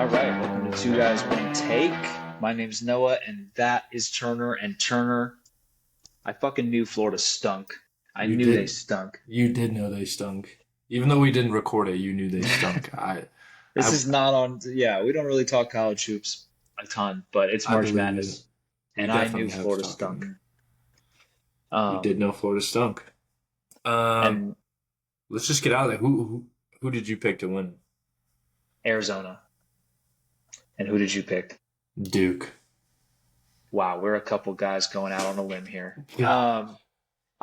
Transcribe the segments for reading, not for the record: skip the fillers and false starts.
All right, welcome to Two Guys One Take. My name's Noah, and that is Turner. And Turner, I fucking knew Florida stunk. I You knew they did. stunk. You did know they stunk. Even though we didn't record it, you knew they stunk. This I, is not on. Yeah, we don't really talk college hoops a ton, but it's I March believe you. Madness, We and I knew definitely have Florida talking. stunk. You did Um, know Florida stunk. Um, and let's just get out of there. Who did you pick to win? Arizona. And who did you pick? Duke. Wow, we're a couple guys going out on a limb here. Yeah.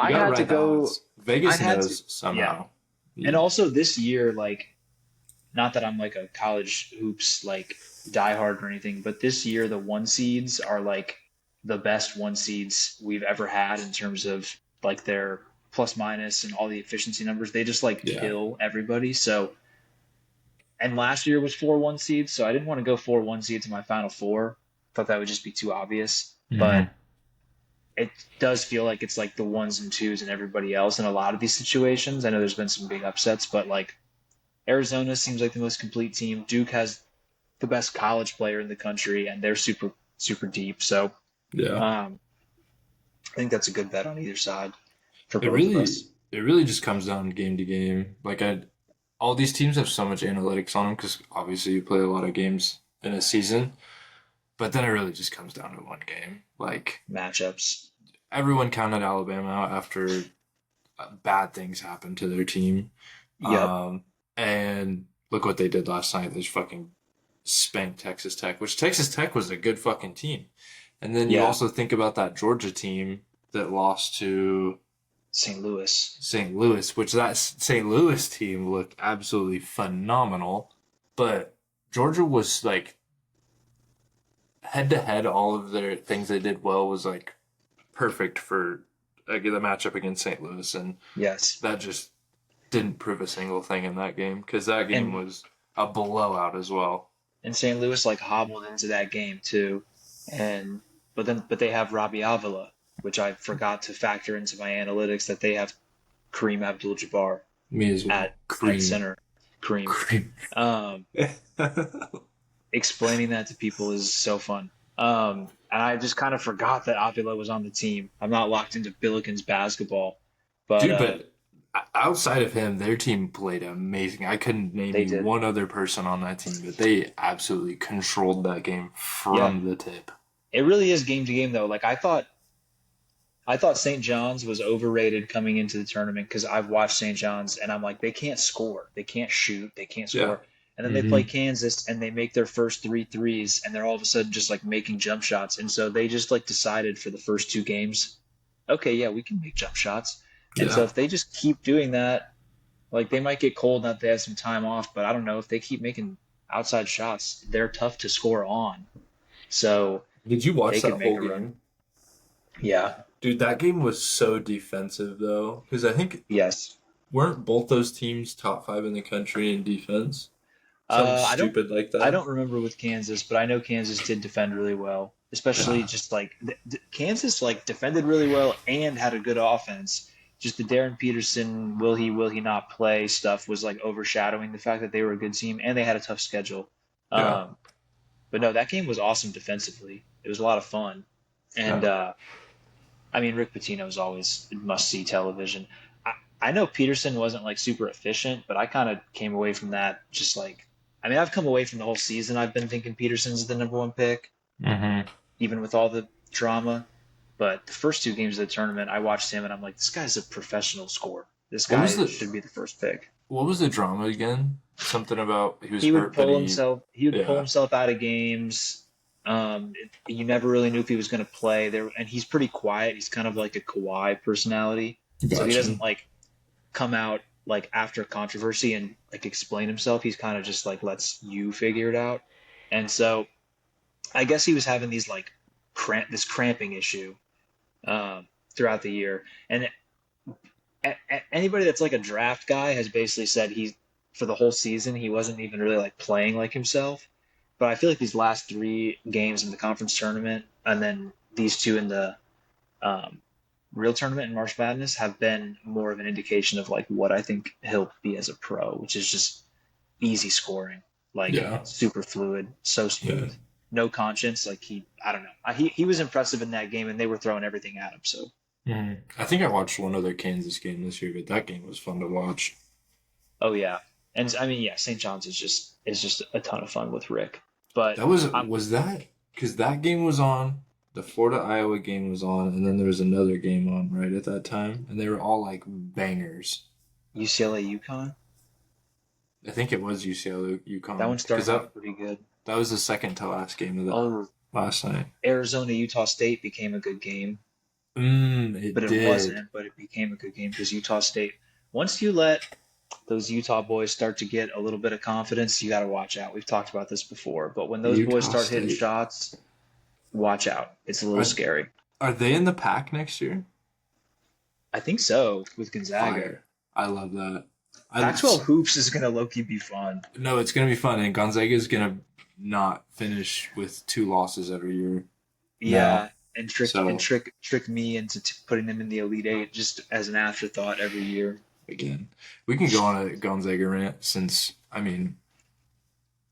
You I gotta had to ride the go. odds. I Vegas had to. knows Yeah, somehow. and Yeah. also this year, like. Not that I'm like a college hoops like diehard or anything, but this year the one seeds are like the best one seeds we've ever had in terms of like their plus minus and all the efficiency numbers. They just like Yeah. kill everybody. So, and last year was four one seeds, so I didn't want to go four one seeds in my final four. Thought that would just be too obvious. hmm But it does feel like it's like the ones and twos and everybody else in a lot of these situations. I know there's been some big upsets, but like Arizona seems like the most complete team. Duke has the best college player in the country, and they're super deep. So Yeah. um, I think that's a good bet on either side for It both of really, us. it really just comes down game to game. All these teams have so much analytics on them because obviously you play a lot of games in a season. But then it really just comes down to one game. Like Matchups. everyone counted Alabama out after bad things happened to their team. Yep. Um, and look what they did last night. They just fucking spanked Texas Tech, which Texas Tech was a good fucking team. And then you Yeah. also think about that Georgia team that lost to St. Louis. St. Louis, which that St. Louis team looked absolutely phenomenal. But Georgia was like head to head, all of their things they did well was like perfect for the matchup against St. Louis, and Yes. that just didn't prove a single thing in that game because that game And was a blowout as well. and St. Louis like hobbled into that game too, and but they have Robbie Avila, which I forgot to factor into my analytics that they have Kareem Abdul-Jabbar Me as well. at Cream, center. Kareem. cream. Um, Explaining that to people is so fun. And I just kind of forgot that Avila was on the team. I'm not locked into Billikens basketball, but Dude, but outside of him, their team played amazing. I couldn't name they you did. one other person on that team, but they absolutely controlled that game Yeah, from the tip. it really is game to game though. Like I thought St. John's was overrated coming into the tournament because I've watched St. John's and I'm like they can't score, they can't shoot, they can't Yeah. score. And then they hmm play Kansas and they make their first three threes and they're all of a sudden just like making jump shots. And so they just like decided for the first two games, okay, yeah, we can make jump shots. And so Yeah. if they just keep doing that, like they might get cold now that they have some time off, but I don't know if they keep making outside shots, they're tough to score on. So Did you they watch that could make whole a run. game? Yeah. Dude, that game was so defensive though, because I think Yes. weren't both those teams top five in the country in defense? Something I don't. stupid like I that. don't remember with Kansas, but I know Kansas did defend really well. Especially Yeah, just like Kansas, like defended really well and had a good offense. Just the Darren Peterson, will he not play stuff was like overshadowing the fact that they were a good team and they had a tough schedule. yeah, Um, but no, that game was awesome defensively. It was a lot of fun, and yeah. I mean Rick Pitino is always must see television. I know Peterson wasn't like super efficient, but I kind of came away from that just like I mean I've come away from the whole season. I've been thinking Peterson's the number one pick, hmm even with all the drama. But the first two games of the tournament, I watched him and I'm like, this guy's a professional scorer. This What was guy the should be the first pick. what was the drama again? Something about he was He would hurt, but pull himself. He would pull yeah, himself out of games. You never really knew if he was going to play there, and he's pretty quiet. He's kind of like a Kawhi personality, so he gotcha. doesn't like come out like after controversy and like explain himself. He's kind of just like lets you figure it out. And so I guess he was having these like this cramping issue throughout the year. And anybody that's like a draft guy has basically said he for the whole season he wasn't even really like playing like himself. But I feel like these last three games in the conference tournament and then these two in the um, real tournament in March Madness have been more of an indication of like what I think he'll be as a pro, which is just easy scoring. like Yeah. super fluid, so Yeah. smooth, no conscience. Like I don't know. He was impressive in that game, and they were throwing everything at him. So, I think I watched one other Kansas game this year, but that game was fun to watch. oh yeah, and I mean, yeah, St. John's is just a ton of fun with Rick. But That was I'm was that because that game was on, the Florida Iowa game was on, and then there was another game on right at that time, and they were all like bangers. UCLA UConn. I think it was UCLA That UConn one because started off pretty good. that was the second to last game of the Oh, last night. Arizona Utah State became a good game, but It it did. wasn't. But it became a good game because Utah State. Once you let those Utah boys start to get a little bit of confidence, you got to watch out. We've talked about this before, but when those boys Utah start hitting State. shots, watch out. It's a little Are scary. are they in the pack next year? I think so with Gonzaga. Fire. I love that. I Pac-12 hoops is gonna low-key be fun. No, it's gonna be fun, and Gonzaga is gonna not finish with two losses every year now. Yeah, and trick and So trick me into putting them in the Elite Eight just as an afterthought every year. again, we can go on a Gonzaga rant since I for mean,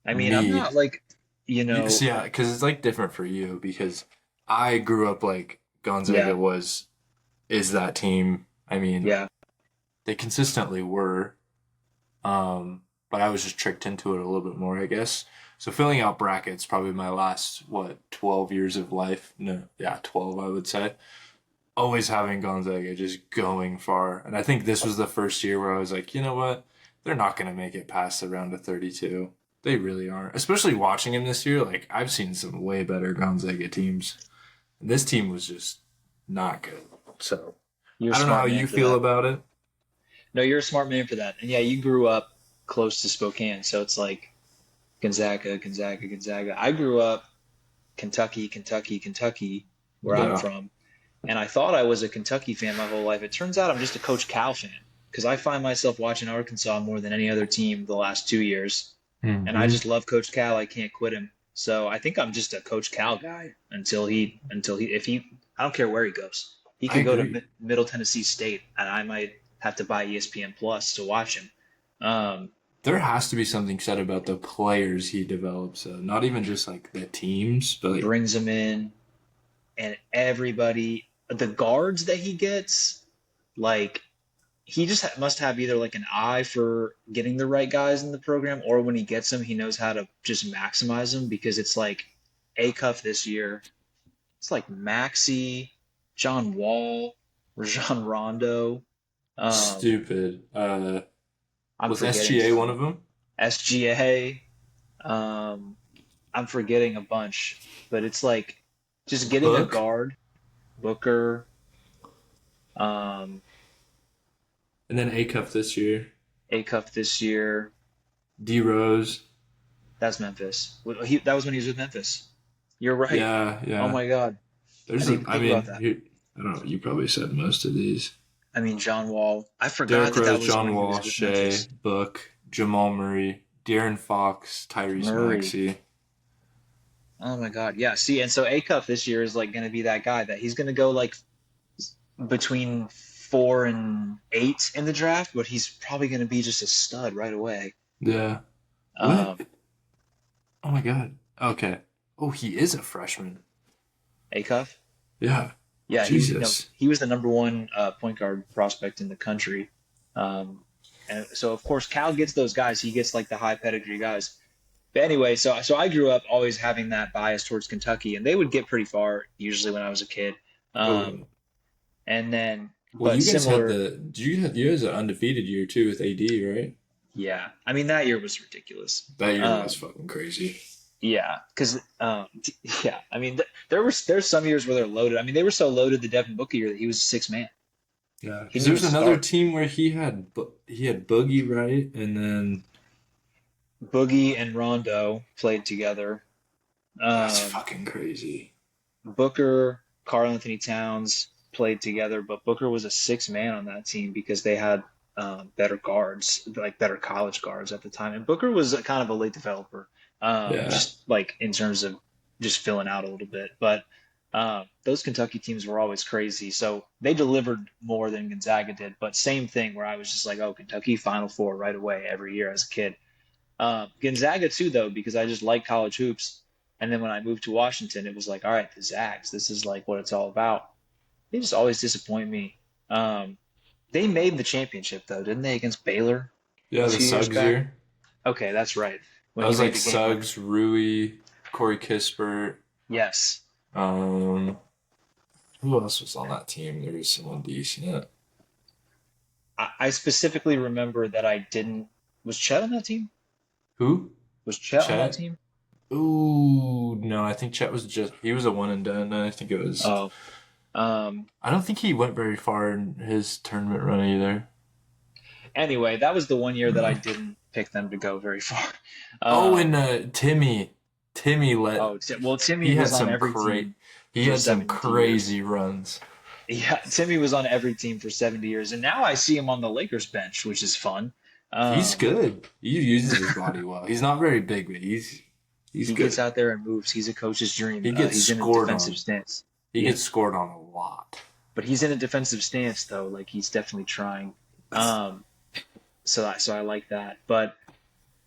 I'm me, not like, yes, yeah, because it's like different for you because I grew up like yeah, Gonzaga is that team. I mean, yeah. they consistently were, but I was just tricked into it a little bit more, I guess. So filling out brackets probably my last 12 years of life. No, yeah, 12 I would say. Always having Gonzaga just going far. And I think this was the first year where I was like, you know what? They're not going to make it past the round of 32. They really aren't. Especially watching him this year, like I've seen some way better Gonzaga teams. And this team was just not good. So You're a I don't know how smart man you for feel that. about it. No, you're a smart man for that. And yeah, you grew up close to Spokane, so it's like Gonzaga, Gonzaga, Gonzaga. I grew up Kentucky, Kentucky, Kentucky, where I'm Yeah. from. And I thought I was a Kentucky fan my whole life. It turns out I'm just a Coach Cal fan because I find myself watching Arkansas more than any other team the last 2 years. And I Hmm. just love Coach Cal. I can't quit him. So I think I'm just a Coach Cal guy if he, I don't care where he goes. He I could go to agree. Middle Tennessee State, and I might have to buy ESPN Plus to watch him. Um, There has to be something said about the players he develops. Not even just like the teams, but like, brings him in, and everybody, the guards that he gets, like he just must have either like an eye for getting the right guys in the program, or when he gets them, he knows how to just maximize them because it's like A Cuff this year. It's like Maxi, John Wall, Rajon Rondo. Um, stupid. I'm Was forgetting SGA one some of them? SGA. Um, I'm forgetting a bunch, but it's like just getting a Book, guard, Booker. Um, and then A Cup this year. A Cuff this year. D Rose. That's Memphis. That was when he was with Memphis. You're right. Yeah, Oh yeah. my God. I There's didn't a. even I think about mean, that. I don't know. You probably said most of these. I mean, John Wall. I forgot Derrick that that Rose, was John when he Wall, was with Shea, Memphis. Book, Jamal Murray, De'Aaron Fox, Tyrese Murray. Maxey. Oh my God. Yeah. See, and so A Cuff this year is like going to be that guy that he's going to go like between 4 and 8 in the draft, but he's probably going to be just a stud right away. Yeah. What? Um, Oh my God. Okay. Oh, he is a freshman. A Cuff. Yeah. Yeah, Jesus. he was the number one point guard prospect in the country. Um, and so of course Cal gets those guys. He gets like the high pedigree guys. But anyway, so I grew up always having that bias towards Kentucky, and they would get pretty far usually when I was a kid. Oh. Um, and then, Well, but you guys had similar, the. You guys an undefeated year too with AD, right? yeah. I mean that year was ridiculous. That year was Um, fucking crazy. yeah, because yeah, I mean there's some years where they're loaded. I mean they were so loaded the Devin Booker year that he was a six man. Yeah, He because didn't even there's another start. team where he had Boogie, right, and then Boogie and Rondo played together. that's Um, fucking crazy. Booker, Karl Anthony Towns played together, but Booker was a six man on that team because they had better guards, like better college guards at the time. And Booker was a kind of a late developer, Yeah, just like in terms of just filling out a little bit. But those Kentucky teams were always crazy, so they delivered more than Gonzaga did. But same thing, where I was just like, oh, Kentucky Final Four right away every year as a kid. Gonzaga too, though, because I just like college hoops. And then when I moved to Washington, it was like, all right, the Zags, this is like what it's all about. They just always disappoint me. Um, they made the championship though, didn't they, against Baylor Yeah, a the few years Suggs back? year. Okay, that's right. That When he was made like the game winner. Suggs, Rui, Corey Kispert. Yes. Um, who else was on that team? There was someone decent. I specifically remember that I didn't. Was Chet on that team? Who? Was Chet on that Chet? team? Ooh, no, I think Chet was just he was a one and done. I think it was. Oh, um, I don't think he went very far in his tournament run either. anyway, that was the one year that I didn't pick them to go very far. Oh, and Um, Timmy let well, Timmy he had was on some every cra team he for had some 70 years. crazy runs. Yeah, Timmy was on every team for 70 years, and now I see him on the Lakers bench, which is fun. He's Um, good. He uses his body well. He's not very big, but he's he gets good. out there and moves. He's a coach's dream. He gets He's in a scored defensive on. stance. He Yeah, gets scored on a lot. but he's in a defensive stance though. Like he's definitely trying. Um, so I like that. But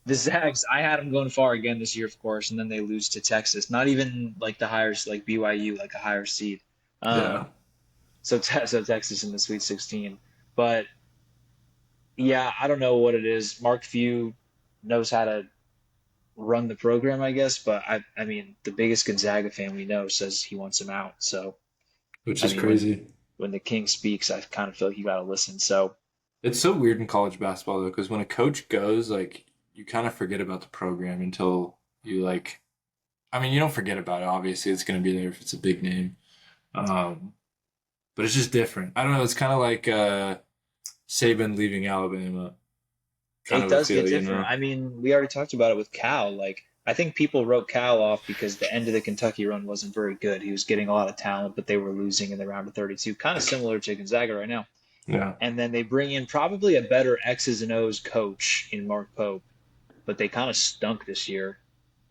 the Zags, I had them going far again this year, of course, and then they lose to Texas. Not even like the higher, like BYU, like a higher seed. Yeah. Um, so Texas in the Sweet 16. But yeah, I don't know what it is. Mark Few knows how to run the program, I guess. But I mean, the biggest Gonzaga fan we know says he wants him out. So Which I is mean, crazy. when the king speaks, I kind of feel like you got to listen. So It's so weird in college basketball though, because when a coach goes, like you kind of forget about the program until you like. I mean, you don't forget about it. Obviously, it's going to be there if it's a big name. Um, but it's just different. I don't know. It's kind of like Saban leaving Alabama, kind it of a does feel, get you different. know? I mean, we already talked about it with Cal. Like, I think people wrote Cal off because the end of the Kentucky run wasn't very good. He was getting a lot of talent, but they were losing in the round of 32, kind of similar to Gonzaga right now. Yeah. And then they bring in probably a better X's and O's coach in Mark Pope, but they kind of stunk this year.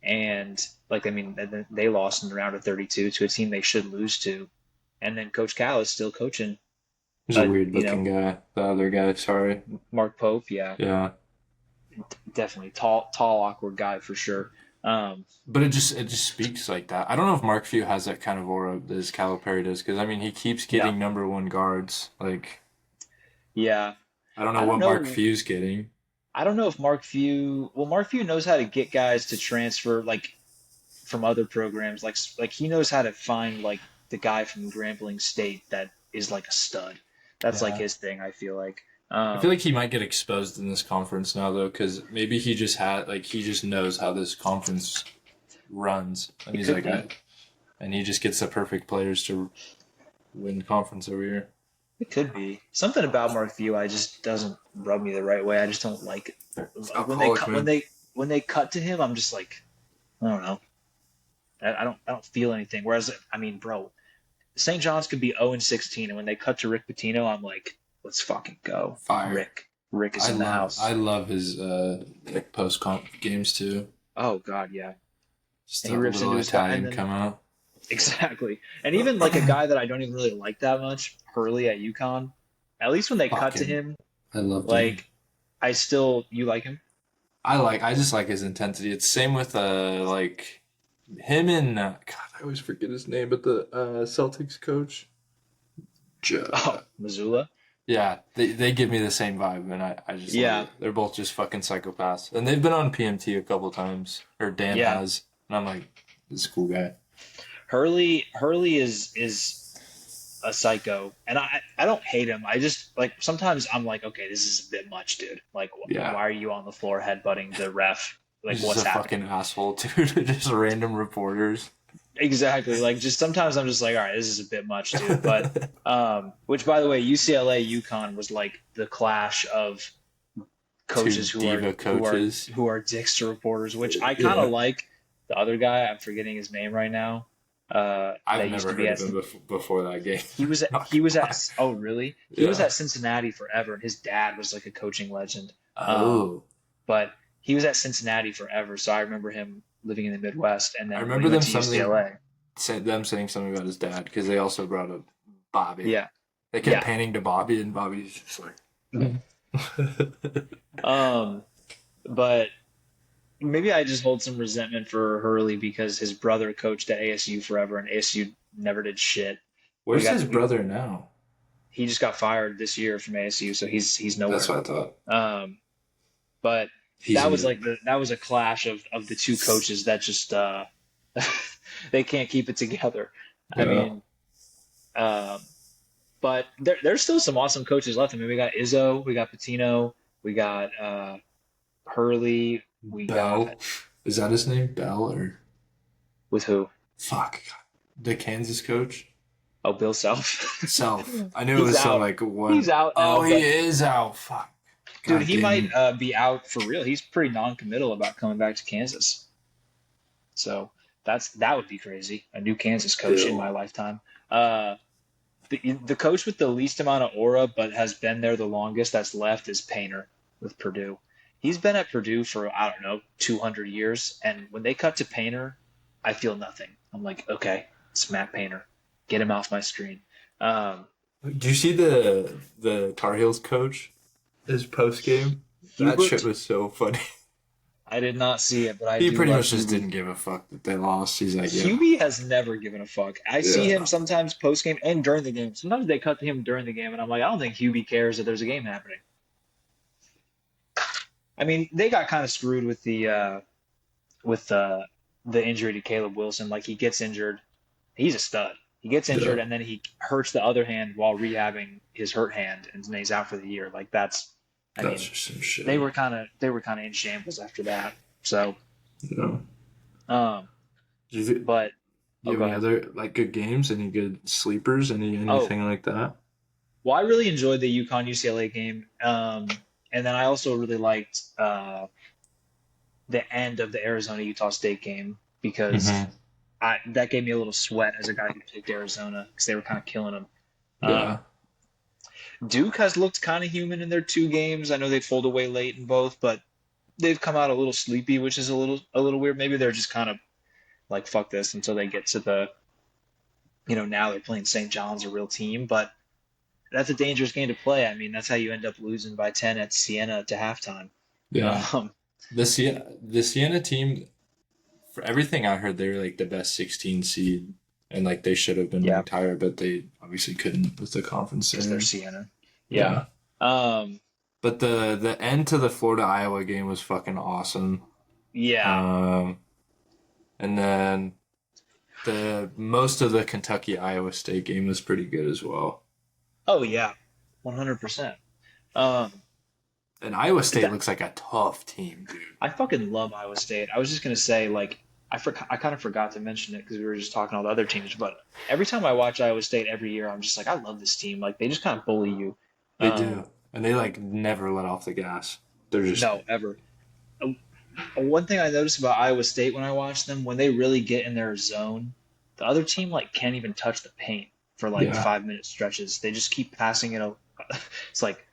And like, I mean, they lost in the round of 32 to a team they should lose to. And then Coach Cal is still coaching. He's a weird You know, looking guy. The other guy, sorry. Mark Pope, yeah, Yeah. definitely tall, awkward guy for sure. Um, But it just speaks like that. I don't know if Mark Few has that kind of aura as Calipari does, because I mean he keeps no, getting number one guards. Like yeah, I don't know I don't what Mark know. Few's getting. I don't know if Mark Few. Well, Mark Few knows how to get guys to transfer like from other programs. Like he knows how to find like the guy from Grambling State that is like a stud. That's like Yeah. his thing. I feel like. I feel like he might get exposed in this conference now though, because maybe he just knows how this conference runs, and It he's could like, be. and he just gets the perfect players to win the conference every year. It could be something about Mark Few. I just doesn't rub me the right way. I just don't like it. It's Like, when they alcoholic, cut when man. they when they cut to him. I'm just like I don't know. I don't feel anything. Whereas I mean, bro, St. John's could be 0 and 16, and when they cut to Rick Pitino, I'm like, let's fucking go. Fire. Rick is in the I house. love his like post comp games too. Oh God, yeah. Just And a he rips little into his guy, and Italian then come out. exactly. And even like a guy that I don't even really like that much, Hurley at UConn. At least when they cut to Fucking, him, I loved him. like you like him? I just like his intensity. It's same with like him and God, I always forget his name, but the Celtics coach. Oh, Missoula. Yeah, they give me the same vibe, and I just love Yeah, it. They're both just fucking psychopaths, and they've been on PMT a couple times, or Dan yeah. has, and I'm like, this is a cool guy. Hurley is a psycho, and I don't hate him. I just like sometimes I'm like, okay, this is a bit much, dude. Like, Yeah, why are you on the floor headbutting the ref? Like, he's just what's a fucking happening? asshole too to just random reporters. Exactly. Like, just sometimes I'm just like, all right, this is a bit much, dude. But which by the way, UCLA UConn was like the clash of Two coaches diva coaches. who are dicks to reporters, which I kind Yeah, of like. The other guy, I'm forgetting his name right now. I've That used never to be heard of at him before that game. he was at, Not he was gonna lie. at oh really he was Yeah. at Cincinnati forever, and his dad was like a coaching legend. Um, Oh, but he was at Cincinnati forever, so I remember him living in the Midwest, and I then when remember he went them to something UCLA, them saying something about his dad because they also brought up Bobby. yeah, They kept yeah. panning to Bobby, and Bobby's just like, Um, but maybe I just hold some resentment for Hurley because his brother coached at ASU forever, and ASU never did shit. We Where's got his brother now? he just got fired this year from ASU, so he's That's nowhere. what I thought. Um, but He's that was a like that was a clash of the two coaches that just they can't keep it together. I yeah. mean, um, but there's still some awesome coaches left. I mean, we got Izzo, we got Pitino, we got Hurley, we got Bell. Is that his name? Bell or with who? fuck? The Kansas coach? Oh, Bill Self. Self. I knew it He's was some out. like one. He's out now, Oh, he but is out. Fuck. dude, God he damn might it. be out for real. He's pretty non-committal about coming back to Kansas. So that would be crazy. A new Kansas coach in my Bill. lifetime. Uh, the coach with the least amount of aura, but has been there the longest that's left is Painter with Purdue. He's been at Purdue for I don't know 200 years, and when they cut to Painter, I feel nothing. I'm like, okay, it's Matt Painter. Get him off my screen. Um, Do you see the Tar Heels coach? His post game? That shit Hubert, was so funny. I did not see it, but I He do pretty love much just Hubie. didn't give a fuck that they lost. He's like, yeah, Hubie has never given a fuck. I see him yeah, sometimes post game and during the game. Sometimes they cut to him during the game, and I'm like, I don't think Hubie cares that there's a game happening. I mean, they got kind of screwed with the injury to Caleb Wilson. Like he gets injured, he's a stud. He gets yeah. injured, and then he hurts the other hand while rehabbing his hurt hand, and then he's out for the year. Like that's, I That's mean, just some shit. they were kind of in shambles after that. So, Yeah. um, Do you, do but you oh, have go any ahead. other like good games? Any good sleepers? Oh, Anything like that? well, I really enjoyed the UConn UCLA game, and then I also really liked the end of the Arizona Utah State game because Mm-hmm. that gave me a little sweat as a guy who picked Arizona because they were kind of killing them. Yeah. Duke has looked kind of human in their two games. I know they pulled away late in both, but they've come out a little sleepy, which is a little weird. Maybe they're just kind of like fuck this until they get to now they're playing St. John's, a real team, but that's a dangerous game to play. I mean, that's how you end up losing by 10 at Siena to halftime. Yeah. Um, The Siena team, for everything I heard, they were like the best 16 seed, and like they should have been yeah, ranked higher, but they obviously couldn't with the conference because they're there. Siena. Yeah. Yeah. Um, But the end to the Florida Iowa game was fucking awesome. yeah. Um, and then the most of the Kentucky Iowa State game was pretty good as well. Oh, yeah. 100%. Um, And Iowa State that, looks like a tough team, dude. I fucking love Iowa State. I was just gonna say, like, I kind of forgot to mention it because we were just talking all the other teams. But every time I watch Iowa State every year, I'm just like, I love this team. Like, they just kind of bully you. They Um, do. And they like never let off the gas. They're just no, ever. Uh, One thing I noticed about Iowa State when I watch them, when they really get in their zone, the other team like can't even touch the paint for like yeah. 5 minute stretches. They just keep passing it. It's like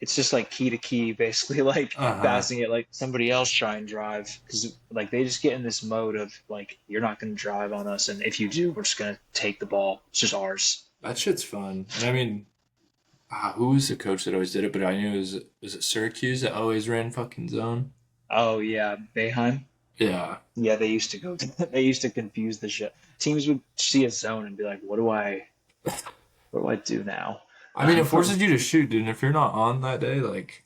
it's just like key to key, basically like Uh-huh. passing it like somebody else try and drive because like they just get in this mode of like you're not going to drive on us, and if you do, we're just going to take the ball. It's just ours. That shit's fun. And I mean, who was the coach that always did it? But I knew was it Syracuse that always ran fucking zone? Oh yeah, Bayheim. Yeah. Yeah, they used to go. They used to confuse the shit. Teams would see a zone and be like, what do I do now?" I mean, it forces you to shoot, dude. And if you're not on that day, like,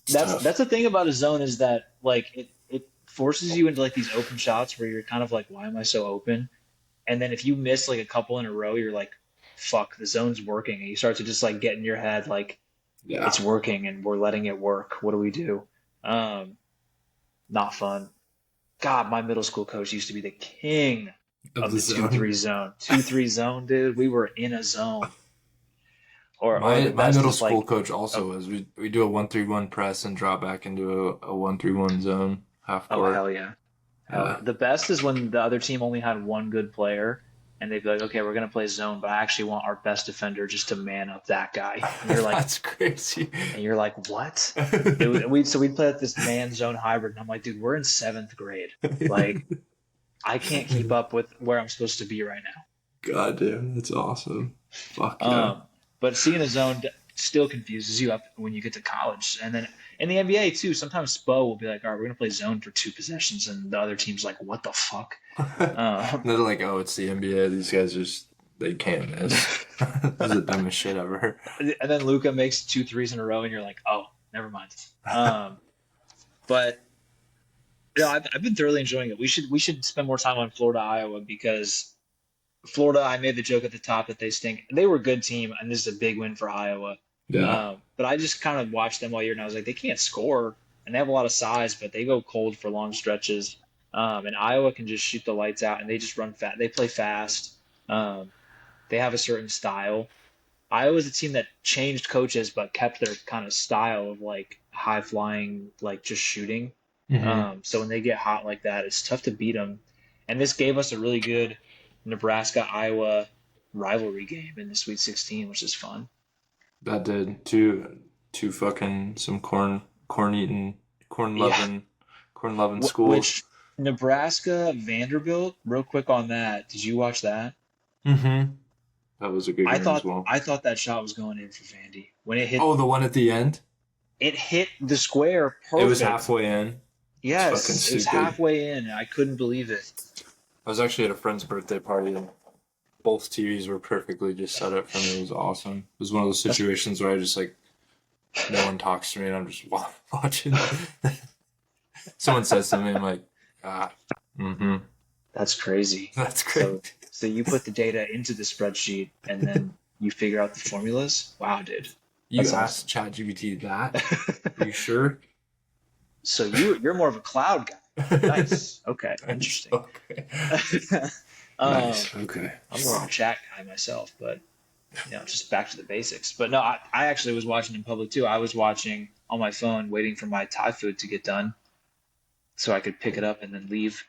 it's that's tough. that's the thing about a zone is that like it forces you into like these open shots where you're kind of like, why am I so open? And then if you miss like a couple in a row, you're like, fuck, the zone's working, and you start to just like get in your head like Yeah. it's working and we're letting it work. What do we do? Um, Not fun. God, my middle school coach used to be the king Of of the the two zone. three zone. 2-3 zone, dude. We were in a zone. Or My the my best middle is like, school coach oh, also was we do a 1-3-1 press and drop back into a 1-3-1 zone half oh court. hell yeah. Hell yeah. Yeah. The best is when the other team only had one good player and they'd be like, okay, we're gonna play zone, but I actually want our best defender just to man up that guy. That's crazy. And you're like, what? So we'd play at this man zone hybrid, and I'm like, dude, we're in seventh grade. Like, I can't keep up with where I'm supposed to be right God damn, that's awesome. Fuck now. yeah. But seeing a zone still confuses you up when you get to college, and then In the NBA too, sometimes Spo will be like, "All right, we're gonna play zone for 2 possessions," and the other team's like, "What the fuck?" They're like, oh, it's the NBA. These guys just they can't miss. This is the dumbest shit ever. And then Luca makes 2 threes in a row, and you're like, "Oh, never mind." But I've been thoroughly enjoying it. We should spend more time on Florida, Iowa because Florida. I made the joke at the top that they stink. They were a good team, and this is a big win for Iowa. Yeah, But I just kind of watched them all year, and I was like, they can't score, and they have a lot of size, but they go cold for long stretches. And Iowa can just shoot the lights out, and they just run fast. They play fast. Um, they have a certain style. Iowa's a team that changed coaches, but kept their kind of style of like high flying, like just shooting. hmm So when they get hot like that, it's tough to beat them. And this gave us a really good Nebraska Iowa rivalry game in the Sweet 16, which is fun. that did two fucking some corn eating Yeah. corn loving schools. Which Nebraska Vanderbilt, real quick on that. Did you watch that? Mm-hmm. That was a good I game as thought well. I thought that shot was going in for Vandy. When Oh, the one at the end. it hit the square It was perfect. halfway in. It's fucking Yes, it was stupid. halfway in. I couldn't believe it. I was actually at a friend's birthday party and both TVs were perfectly just set up for me. It was awesome. It was one of those That's situations where I just like no one talks to me and I'm just watching. Someone says something, I'm like, ah, mm-hmm. that's crazy. That's So great. so you put the data into the spreadsheet and then you figure out the formulas. Wow, dude, You that's asked awesome. ChatGPT that? Are you sure? So you're more of a cloud guy. Nice. Okay, Nice. interesting. Okay. um, Nice. Okay. I'm more of a chat guy myself, but just back to the basics. But no, I actually was watching in public too. I was watching on my phone, waiting for my Thai food to get done so I could pick it up and then leave.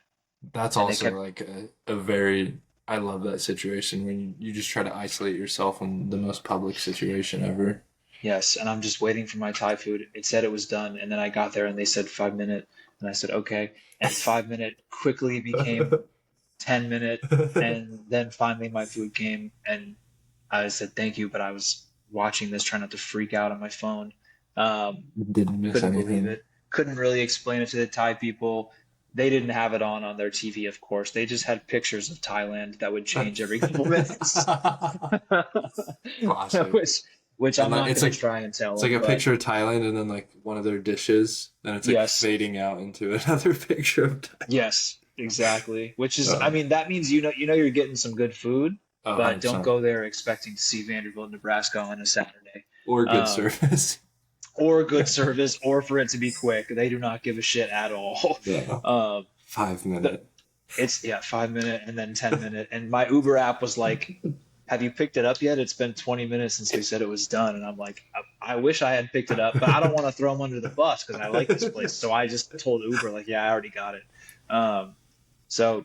That's And they also kept, like a very, I love that situation when you just try to isolate yourself in the most public situation ever. yes, and I'm just waiting for my Thai food. It said it was done, and then I got there and they said 5 minute, and I said okay, and 5 minute quickly became 10 minute, and then finally my food came, and I said thank you, but I was watching this, trying not to freak out on my phone. Um, Didn't miss couldn't believe anything. it. Couldn't really explain it to the Thai people. They didn't have it on their TV, of course. They just had pictures of Thailand that would change every couple minutes, Classic. which which And I'm like not going to try and tell it's like them. a But picture of Thailand and then like one of their dishes, then it's like yes, fading out into another picture of Thailand. yes, exactly. Which is, I Uh, mean, that means you're getting some good food, oh, but don't 100%. go there expecting to see Vanderbilt, Nebraska on a Saturday. Or good Um, service. or good service, or for it to be quick. They do not give a shit at all. Yeah. Um, Five the, minute. it's 5 minute and then 10 minute, and my Uber app was like, "Have you picked it up yet? It's been 20 minutes since we said it was done." And I'm like, I wish I had picked it up, but I don't want to throw them under the bus because I like this place. So I just told Uber like, "Yeah, I already got it." Um, so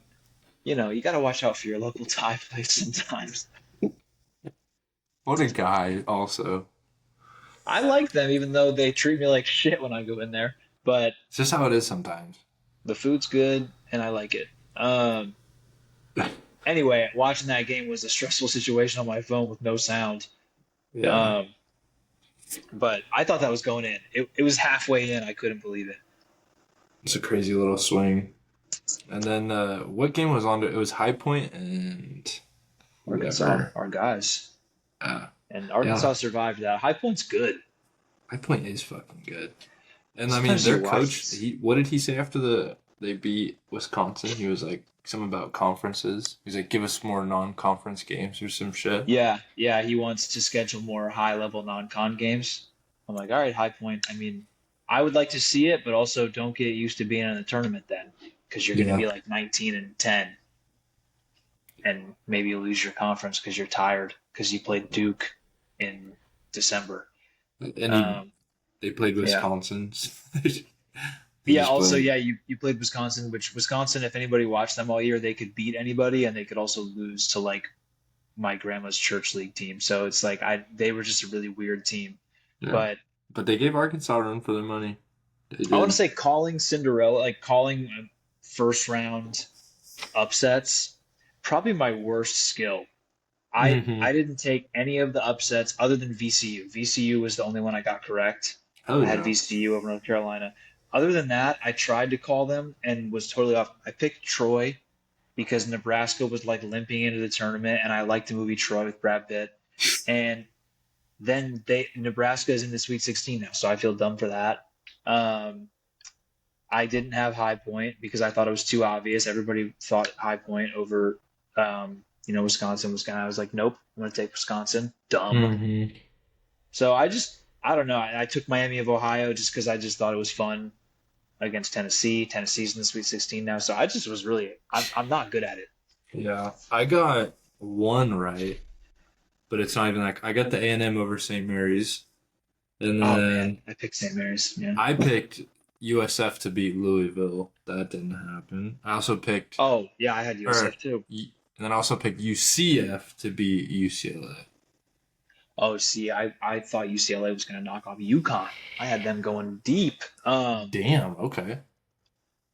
you got to watch out for your local Thai place sometimes. What a guy, also. I like them even though they treat me like shit when I go in there, but It's just how it is sometimes. the food's good and I like it. Anyway, watching that game was a stressful situation on my phone with no sound. Yeah. Um, but I thought that was going in. It was halfway in. I couldn't believe it. It's a crazy little swing. And then what game was on? It was High Point and Arkansas, whoever. our guys, and Arkansas Yeah. survived that. High Point's good. High Point is fucking good. And I mean, Sometimes you their watch coach, this. what did he say after they beat Wisconsin? He was like something about conferences. He's like, give us more non-conference games or some shit. Yeah, yeah. He wants to schedule more high-level non-con games. I'm like, all right, High Point. I mean, I would like to see it, but also don't get used to being in the tournament then, because you're going to Yeah. be like 19-10, and maybe you lose your conference because you're tired because you played Duke in December. And Um, they played yeah. Wisconsin. They Yeah, just also, played. yeah, you played Wisconsin, which Wisconsin, if anybody watched them all year, they could beat anybody and they could also lose to like my grandma's church league team. So it's like they were just a really weird team. Yeah. But But they gave Arkansas a run for their money. They I want to did. say calling Cinderella, like calling first round upsets, probably my worst skill. I Hmm I didn't take any of the upsets other than VCU. VCU was the only one I got correct. Hell I had yeah. VCU over North Carolina. Other than that, I tried to call them and was totally off. I picked Troy because Nebraska was like limping into the tournament, and I liked the movie Troy with Brad Pitt. And then Nebraska is in the Sweet 16 now, so I feel dumb for that. Um, I didn't have High Point because I thought it was too obvious. Everybody thought High Point over, Wisconsin. Wisconsin. I was like, nope, I'm gonna take Wisconsin. Dumb. Mm-hmm. So I don't know. I took Miami of Ohio just because I just thought it was fun against Tennessee. Tennessee's in the Sweet 16 now, so I just was really, I'm not good at it. Yeah, I got one right, but it's not even like I got the A&M over St. Mary's, and Oh man, then I picked St. Mary's. Yeah. I picked USF to beat Louisville. That didn't happen. I also picked, Oh yeah, I had or, USF too. and then I also picked UCF to beat UCLA. Oh, see, I thought UCLA was going to knock off UConn. I had them going deep. Damn. Okay.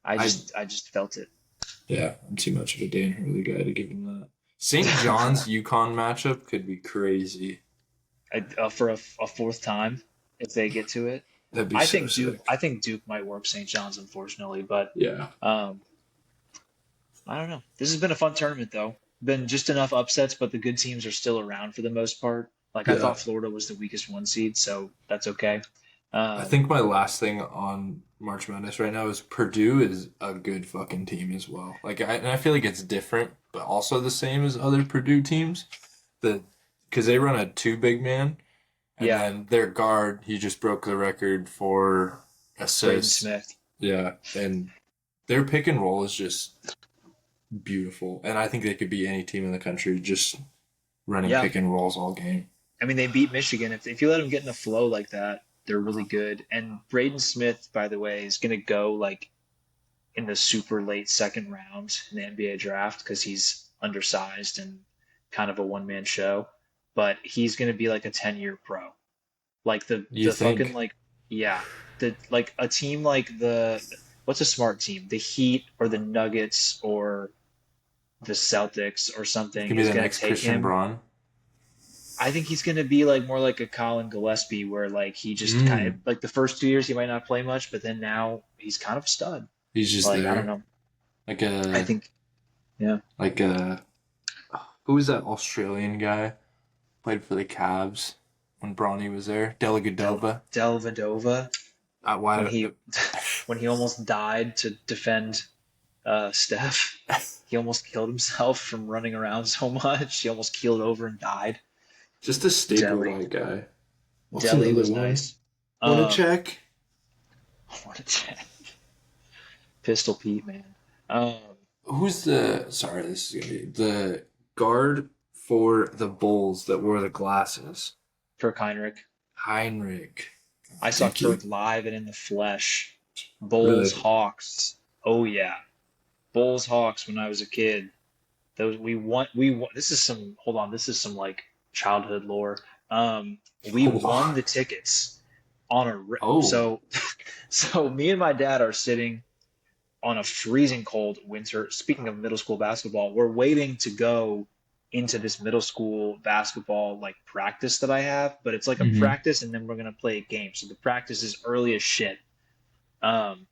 I I just felt it. Yeah, I'm too much of a Dan Hurley guy to give him that. St. John's UConn matchup could be crazy. For a fourth time, if they get to it, That'd be so I sick. think Duke might work St. John's, unfortunately, but Yeah. um, I don't know. This has been a fun tournament, though. Been just enough upsets, but the good teams are still around for the most part. Like I Yeah. thought Florida was the weakest one seed, so that's okay. I Um, think my last thing on March Madness right now is Purdue is a good fucking team as well. And I feel like it's different, but also the same as other Purdue teams. Because they run a two big man, and yeah, then their guard, he just broke the record for Braden assists. Smith. Yeah, and their pick and roll is just beautiful, and I think they could beat any team in the country just running Yeah, pick and rolls all game. I mean, they beat Michigan. If you let them get in a flow like that, they're really good. And Braden Smith, by the way, is going to go like in the super late second round in the NBA draft because he's undersized and kind of a one man show. But he's going to be like a 10-year pro. Like You the fucking think? like yeah, the like a team like the what's a smart team? The Heat or the Nuggets or the Celtics or It something could be is the going to next take Christian him. Braun. I think he's going to be like more like a Colin Gillespie, where like he just kind of Mm. like the first 2 years he might not play much, but then now he's kind of a stud. He's just Like I don't there. know. Like I a think yeah, like a who was that Australian guy? Played for the Cavs when Bronny was there. Delagadova. Delvedova when Why? he when he almost died to defend Steph. He almost killed himself from running around so much. He almost keeled over and died. Just a staple Deli, white guy. What's Deli another was one? nice. Want to Um, check? what a check. Pistol Pete, man. Um, Who's the? Sorry, this is gonna be the guard for the Bulls that wore the glasses. Kirk Heinrich. Heinrich. I saw Thank you. Kirk live and in the flesh. Bulls, Really? Hawks. Oh yeah, Bulls, Hawks. When I was a kid, those we won. This is some. Hold on, this is some like childhood lore. We won Oh, the tickets on oh. so so me and my dad are sitting on a freezing cold winter. Speaking of middle school basketball, we're waiting to go into this middle school basketball like practice that I have, but it's like a Mm-hmm. practice and then we're gonna play a game. So the practice is early as shit. Um,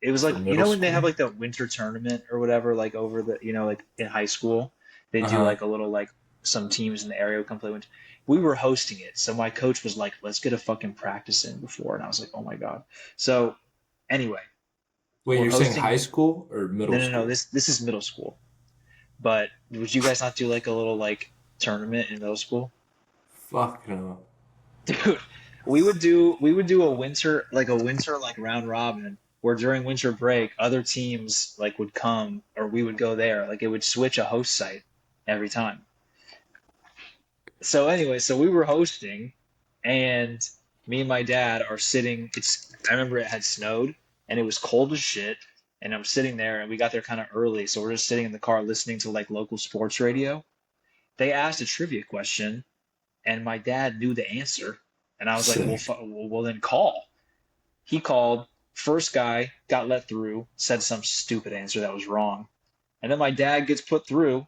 it was For like middle when they have school. like the winter tournament or whatever, like over the like in high school, they Uh do huh. like a little like some teams in the area would come play winter. We were hosting it, so my coach was like, "Let's get a fucking practice in before," and I was like, "Oh my god." So anyway, Wait, we're you're saying hosting. high school or middle No. school? This is middle school. But would you guys not do like a little like tournament in middle school? Fuck no. Dude, we would do a winter like round robin where during winter break other teams like would come or we would go there. Like it would switch a host site every time. So anyway, so we were hosting and me and my dad are sitting I remember it had snowed and it was cold as shit and I'm sitting there and we got there kind of early, so we're just sitting in the car listening to like local sports radio. They asked a trivia question and my dad knew the answer. And I was like, well, Sick. then call. He called. First guy got let through, said some stupid answer that was wrong. And then my dad gets put through,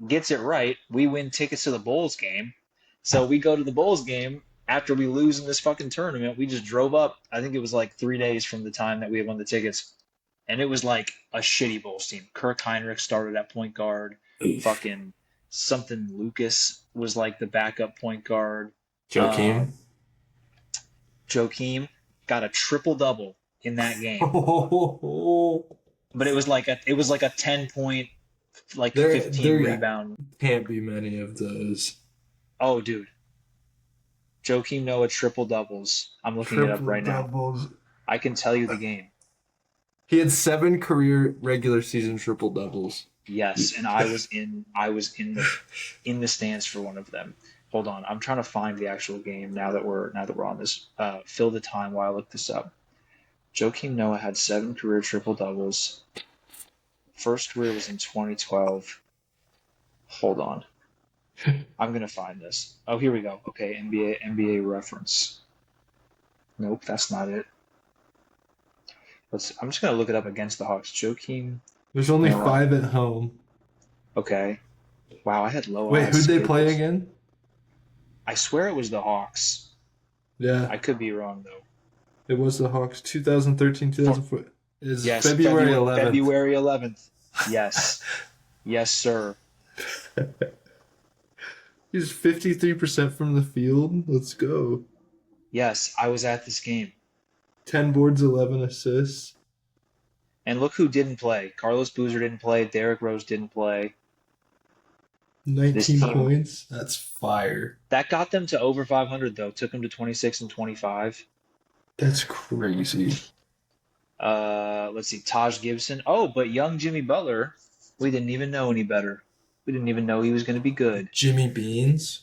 gets it right. We win tickets to the Bulls game. So we go to the Bulls game after we lose in this fucking tournament, we just drove up. I think it was like 3 days from the time that we had won the tickets, and it was like a shitty Bulls team. Kirk Heinrich started at point guard. Oof. Fucking something Lucas was like the backup point guard. Joakim. Joakim got a triple double in that game, Oh, but it was like a 10 point, like there 15 rebound. can't be many of those. Oh, dude, Joakim Noah triple doubles. I'm looking it up Triple right now. doubles. I can tell you the game. He had 7 career regular season triple doubles. Yes, and I was in the stands for one of them. Hold on, I'm trying to find the actual game now that we're on this. Fill the time while I look this up. Joakim Noah had 7 career triple doubles. First career was in 2012. Hold on, I'm gonna find this. Oh, here we go. Okay, NBA reference. Nope, that's not it. I'm just gonna look it up against the Hawks. Joakim There's only Noah. 5 at home. Okay. Wow, I had low Wait, odds. who'd they to get play this. again? I swear it was the Hawks. Yeah, I could be wrong though. it was the Hawks. 2013, 2014. Is Yes, February 11th. February 11th. Yes. Yes, sir. He's 53% from the field. Let's go. Yes, I was at this game. 10 boards, 11 assists. And look who didn't play. Carlos Boozer didn't play. Derrick Rose didn't play. 19 team- points. That's fire. That got them to over 500 though. Took them to 26 and 25. That's crazy. Let's see. Taj Gibson. Oh, but young Jimmy Butler, we didn't even know any better. We didn't even know he was going to be good. Jimmy Beans.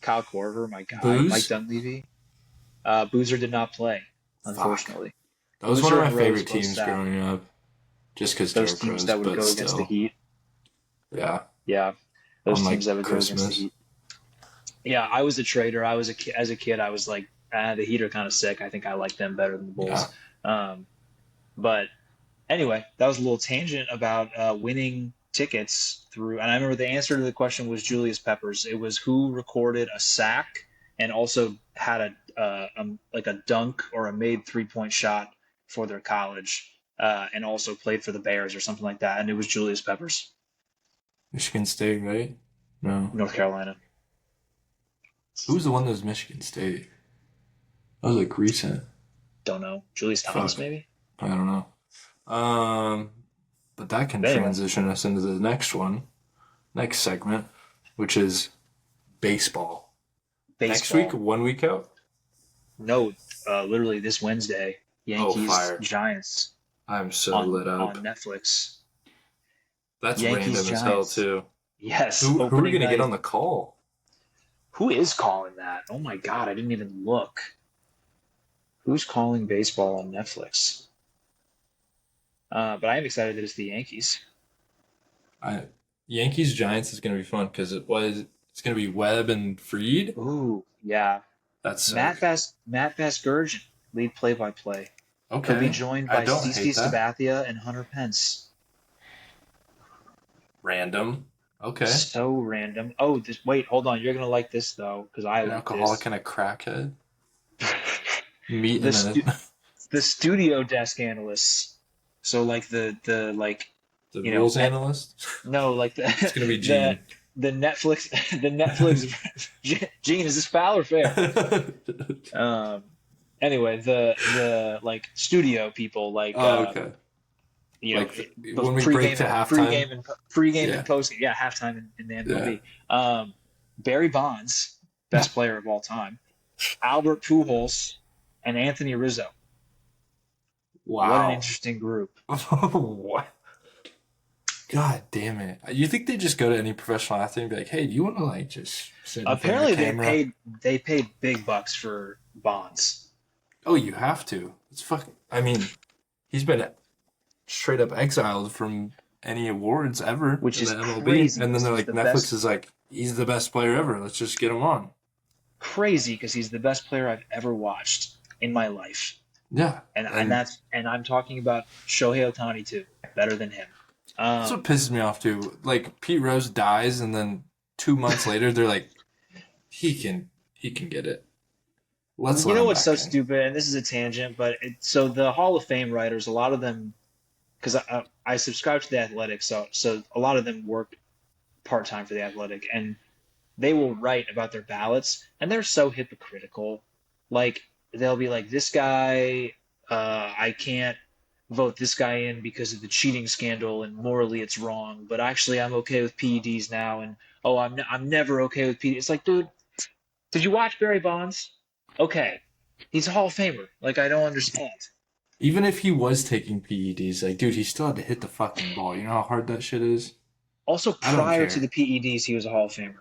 Kyle Korver, my guy. Booze? Mike Dunleavy. Boozer did not play, unfortunately. That was Boozer one of and my Rose favorite both teams sat. growing up. Just because Those Derrick teams Rose, that would but go against the still. Heat. Yeah. Yeah, those On, like, teams that would go against the Christmas. Heat. Yeah, I was a trader. As a kid, I was like, the Heat are kind of sick. I think I like them better than the Bulls. But anyway, that was a little tangent about winning tickets through. And I remember the answer to the question was Julius Peppers. It was who recorded a sack and also had like a dunk or a made 3-point shot for their college, and also played for the Bears or something like that. And it was Julius Peppers, Michigan State, right? No. North Carolina. Who was the one that was Michigan State? That was like recent. Don't know. Julius Thomas, Fuck. maybe? I don't know. But that can Anyway. transition us into the next segment, which is baseball. Next Baseball. week, 1 week out. No, literally this Wednesday, Yankees fire. Giants I'm so lit up. on Netflix. That's Yankees, random as hell Giants. too. Yes. Who are we opening gonna get night. on the call? Who is calling that? Oh my God, I didn't even look. Who's calling baseball on Netflix? But I am excited that it's the Yankees. Yankees Giants is gonna be fun because it's gonna be Webb and Freed. Ooh, yeah. That's Matt Vasgersian, lead play-by-play. okay. He'll be joined I by don't CC hate that. Sabathia and Hunter Pence. Random. Okay. So random. Oh, wait, hold on. You're gonna like this though, because I An like alcoholic this. and a crackhead. Meet The in stu- a the studio desk analysts. So like the the you know, rules net- analyst. no, like It's gonna be the Gene. the Netflix the Netflix Gene, is this foul or fair? Anyway, the like studio people, like Oh, okay. you know, Like when we break to halftime. pregame Yeah. and postgame, yeah, halftime in the MLB. Barry Bonds, best player of all time, Albert Pujols, and Anthony Rizzo. What an Wow. interesting group. What? God damn it! You think they just go to any professional athlete and be like, "Hey, do you want to like just sit in front of Apparently, the camera?" they paid big bucks for Bonds. Oh, you have to. It's fucking. I mean, he's been straight up exiled from any awards ever, Which in is the MLB. crazy, And then they're like, the Netflix best- is like, he's the best player ever. Let's just get him on. Crazy, because he's the best player I've ever watched in my life, Yeah, and I'm talking about Shohei Ohtani too. Better than him. that's what pisses me off too. Like Pete Rose dies, and then 2 months later, they're like, he can get it. Let's You let know him what's so back in. stupid, and this is a tangent, but so the Hall of Fame writers, a lot of them, because I subscribe to the Athletic, so a lot of them work part time for the Athletic, and they will write about their ballots, and they're so hypocritical. Like they'll be like, "This guy, I can't vote this guy in because of the cheating scandal, and morally it's wrong, but actually I'm okay with PEDs now, and oh, I'm never okay with PEDs." It's like, dude, did you watch Barry Bonds? Okay, he's a Hall of Famer. Like I don't understand. Even if he was taking PEDs, like, dude, he still had to hit the fucking ball. You know how hard that shit is? Also, I don't prior to the care. PEDs, he was a Hall of Famer.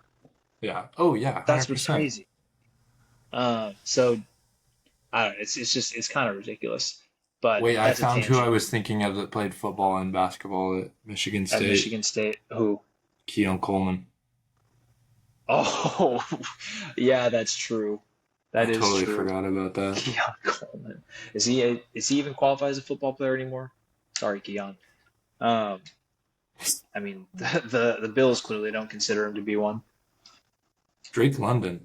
Yeah. Oh, yeah, That's what's 100%. crazy. So I don't know. It's kind of ridiculous, but Wait, I that's a found who I tangent. was thinking of that played football and basketball at Michigan At State. Michigan State, who? Keon Coleman. Oh, yeah, that's true. I That is totally true. forgot about that. Keon Coleman. Is he even qualified as a football player anymore? Sorry, Keon. Um, I mean, the Bills clearly don't consider him to be one. Drake London.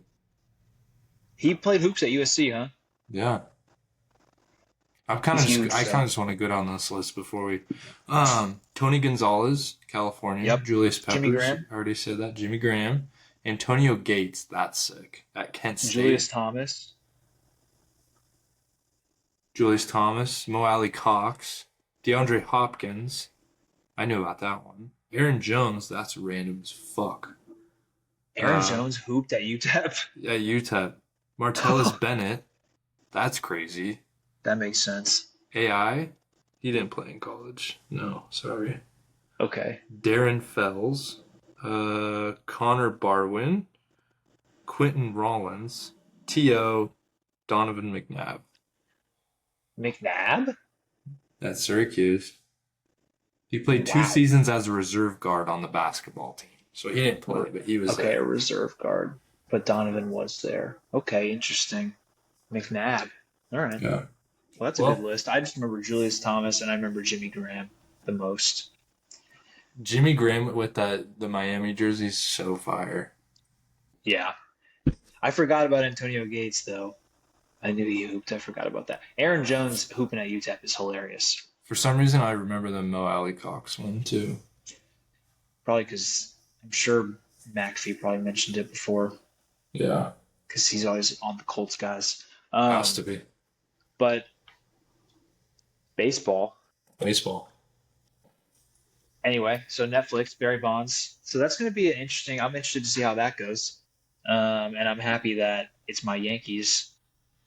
He played hoops at USC, huh? Yeah. He's huge, I kind so. of just want to go down this list before we Tony Gonzalez, California, Yep. Julius Jimmy Peppers, Graham, I already said that, Jimmy Graham, Antonio Gates, that's sick. At Kent Julius State, Thomas. Julius Thomas, Mo Alley Cox, DeAndre Hopkins. I knew about that one. Aaron Jones, that's random as fuck. Aaron Uh Jones hooped at UTEP. yeah, UTEP. Martellus Bennett, that's crazy. That makes sense. AI, he didn't play in college. No, sorry. Okay. Darren Fells, Connor Barwin, Quentin Rollins, T.O., Donovan McNabb. McNabb? At Syracuse. He played two Wow. seasons as a reserve guard on the basketball team. So he didn't play, but he was Okay, a there. reserve guard. But Donovan was there. Okay, interesting. McNabb. All right. Yeah. Well, that's a good Well, list. I just remember Julius Thomas and I remember Jimmy Graham the most. Jimmy Graham with the Miami jersey is so fire. Yeah. I forgot about Antonio Gates, though. I knew he hooped. I forgot about that. Aaron Jones hooping at UTEP is hilarious. For some reason, I remember the Mo Alley Cox one too. Probably because I'm sure McAfee probably mentioned it before Yeah. because he's always on the Colts guys. Has to be. But baseball. Baseball. Anyway, so Netflix, Barry Bonds. So that's going to be an interesting. I'm interested to see how that goes. And I'm happy that it's my Yankees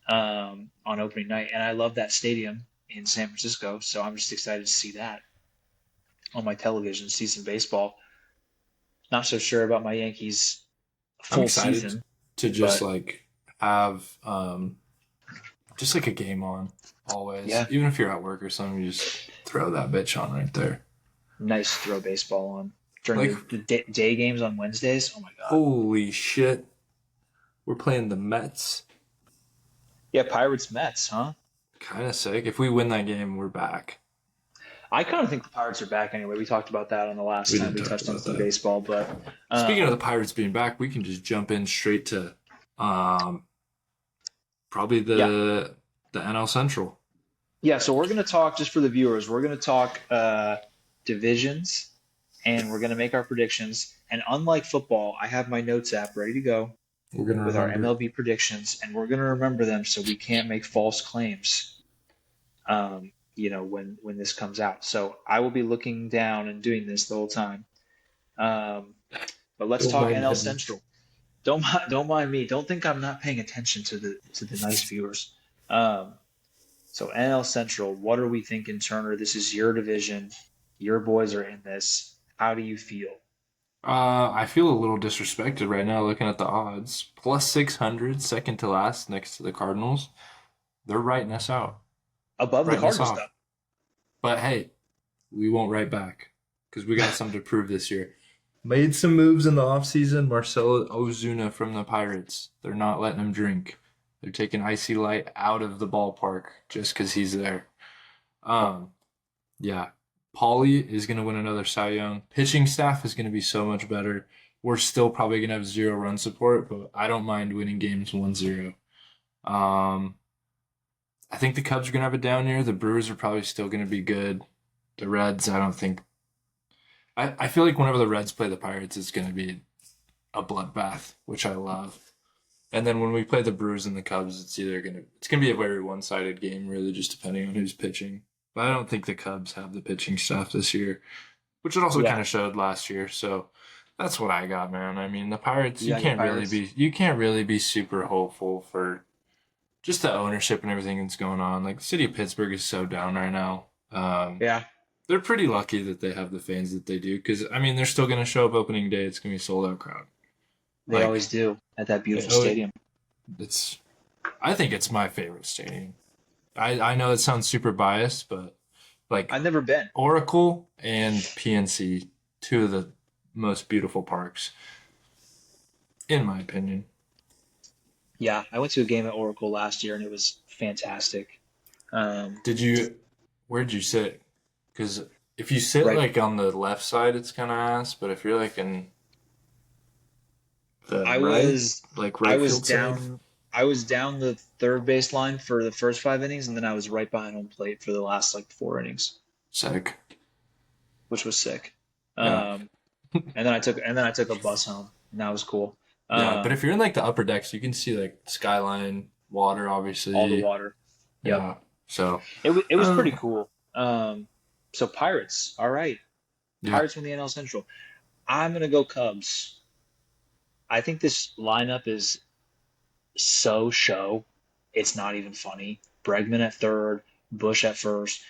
on opening night. And I love that stadium in San Francisco. So I'm just excited to see that on my television, see some baseball. Not so sure about my Yankees I'm full excited season, to just but like have just like a game on always. yeah, Even if you're at work or something, you just throw that bitch on right there. nice to throw baseball on during Like, the day games on Wednesdays. Oh my God. holy shit. We're playing the Mets. Yeah, Pirates Mets, huh? Kind of sick. If we win that game, we're back. I kind of think the Pirates are back anyway. We talked about that on the last We time did we talk touched on about some that. baseball, but Speaking of the um, Pirates being back, we can just jump in straight to um probably yeah, the NL Central. yeah. So we're gonna talk just for the viewers. We're gonna talk divisions, and we're gonna make our predictions. And unlike football, I have my notes app ready to go We're gonna with our remember. MLB predictions, and we're gonna remember them so we can't make false claims. When this comes out. So I will be looking down and doing this the whole time. Um, but let's Don't talk mind NL Edmund. Central. Don't mind me. Don't think I'm not paying attention to the nice viewers. Um, so NL Central, what are we thinking, Turner? This is your division. Your boys are in this. How do you feel? I feel a little disrespected right now looking at the odds. Plus 600, second to last next to the Cardinals. They're writing us out, Above the writing us Cardinals, though. off. But hey, we won't write back because we got something to prove this year. Made some moves in the offseason. Marcelo Ozuna from the Pirates. They're not letting him drink. They're taking Icy Light out of the ballpark just because he's there. Um, yeah. Paulie is going to win another Cy Young. Pitching staff is going to be so much better. We're still probably going to have zero run support, but I don't mind winning games 1-0. Um, I think the Cubs are going to have a down year. The Brewers are probably still going to be good. The Reds, I don't think. I feel like whenever the Reds play the Pirates, it's going to be a bloodbath, which I love. And then when we play the Brewers and the Cubs, it's gonna be a very one sided game, really, just depending on who's pitching. But I don't think the Cubs have the pitching staff this year, which it also kind Yeah, of showed last year. So that's what I got, man. I mean, the Pirates, you got your Pirates. you can't really be super hopeful for just the ownership and everything that's going on. Like the city of Pittsburgh is so down right now. Yeah, They're pretty lucky that they have the fans that they do, because I mean, they're still gonna show up opening day. It's gonna be a sold out crowd. they Like, always do at that beautiful oh, stadium. it's I think it's my favorite stadium. I know it sounds super biased, but like I've never been. Oracle and PNC, two of the most beautiful parks, in my opinion. Yeah, I went to a game at Oracle last year and it was fantastic. Um, Did you? Where'd you sit? Because if you sit right, like on the left side, it's kind of ass. But if you're like in the I right, was like I right was field side, down I was down the third base line for the first 5 innings, and then I was right behind home plate for the last like 4 innings, sick. which was sick. Yeah, Um, and then I took a bus home, and that was cool. yeah. But Um, if you're in like the upper decks, you can see like skyline, water, all the obviously. water. Yep. Yeah. So, It was pretty um, cool. So Pirates, all right. yeah. Pirates win the NL Central. I'm gonna go Cubs. I think this lineup is so show. It's not even funny. Bregman at third, Bush at first.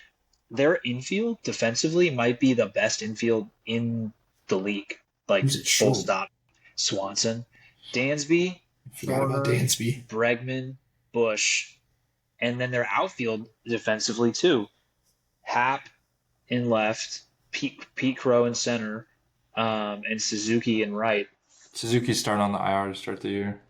Their infield defensively might be the best infield in the league. Like Who's it full show? stop. Swanson, Dansby, I forgot about Forner, Dansby. Bregman, Bush, and then their outfield defensively too. Hap in left, Pete Crow in center, and Suzuki in right. Suzuki's starting on the IR to start the year.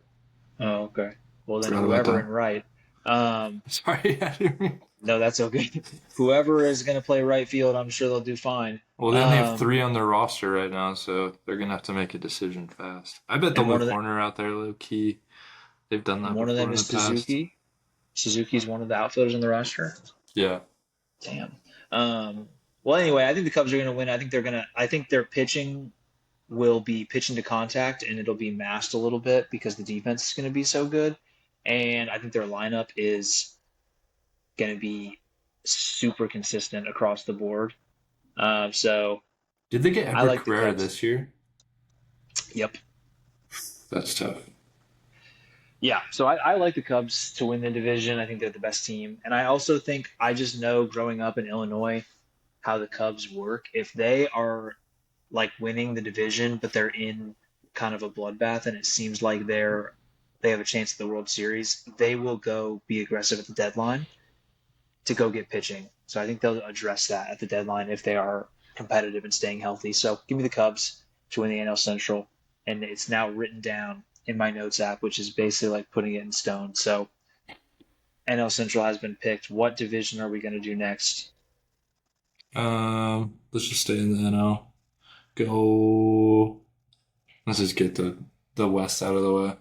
Oh, okay. Well, then Forgot about whoever in that. right. Um, Sorry, I didn't mean. no, that's okay. Whoever is going to play right field, I'm sure they'll do fine. Well, they only have Um, three on their roster right now, so they're gonna have to make a decision fast. I bet they'll and one move of the, Horner out there low key. They've done and that one of before them in is the past. Suzuki. Suzuki's one of the outfielders in the roster. Yeah. Damn. Well, anyway, I think the Cubs are going to win. I think their pitching will be pitching to contact, and it'll be masked a little bit because the defense is going to be so good. And I think their lineup is going to be super consistent across the board. So Did they get I Edward like the Carrera Cubs. this year? Yep. That's tough. Yeah. So I like the Cubs to win the division. I think they're the best team. And I also think I just know growing up in Illinois how the Cubs work. If they are like winning the division, but they're in kind of a bloodbath and it seems like they have a chance at the World Series, they will go be aggressive at the deadline to go get pitching. So I think they'll address that at the deadline if they are competitive and staying healthy. So give me the Cubs to win the NL Central, and it's now written down in my notes app, which is basically like putting it in stone. So NL Central has been picked. What division are we going to do next? Let's just stay in the NL. Go. Let's just get the West out of the way.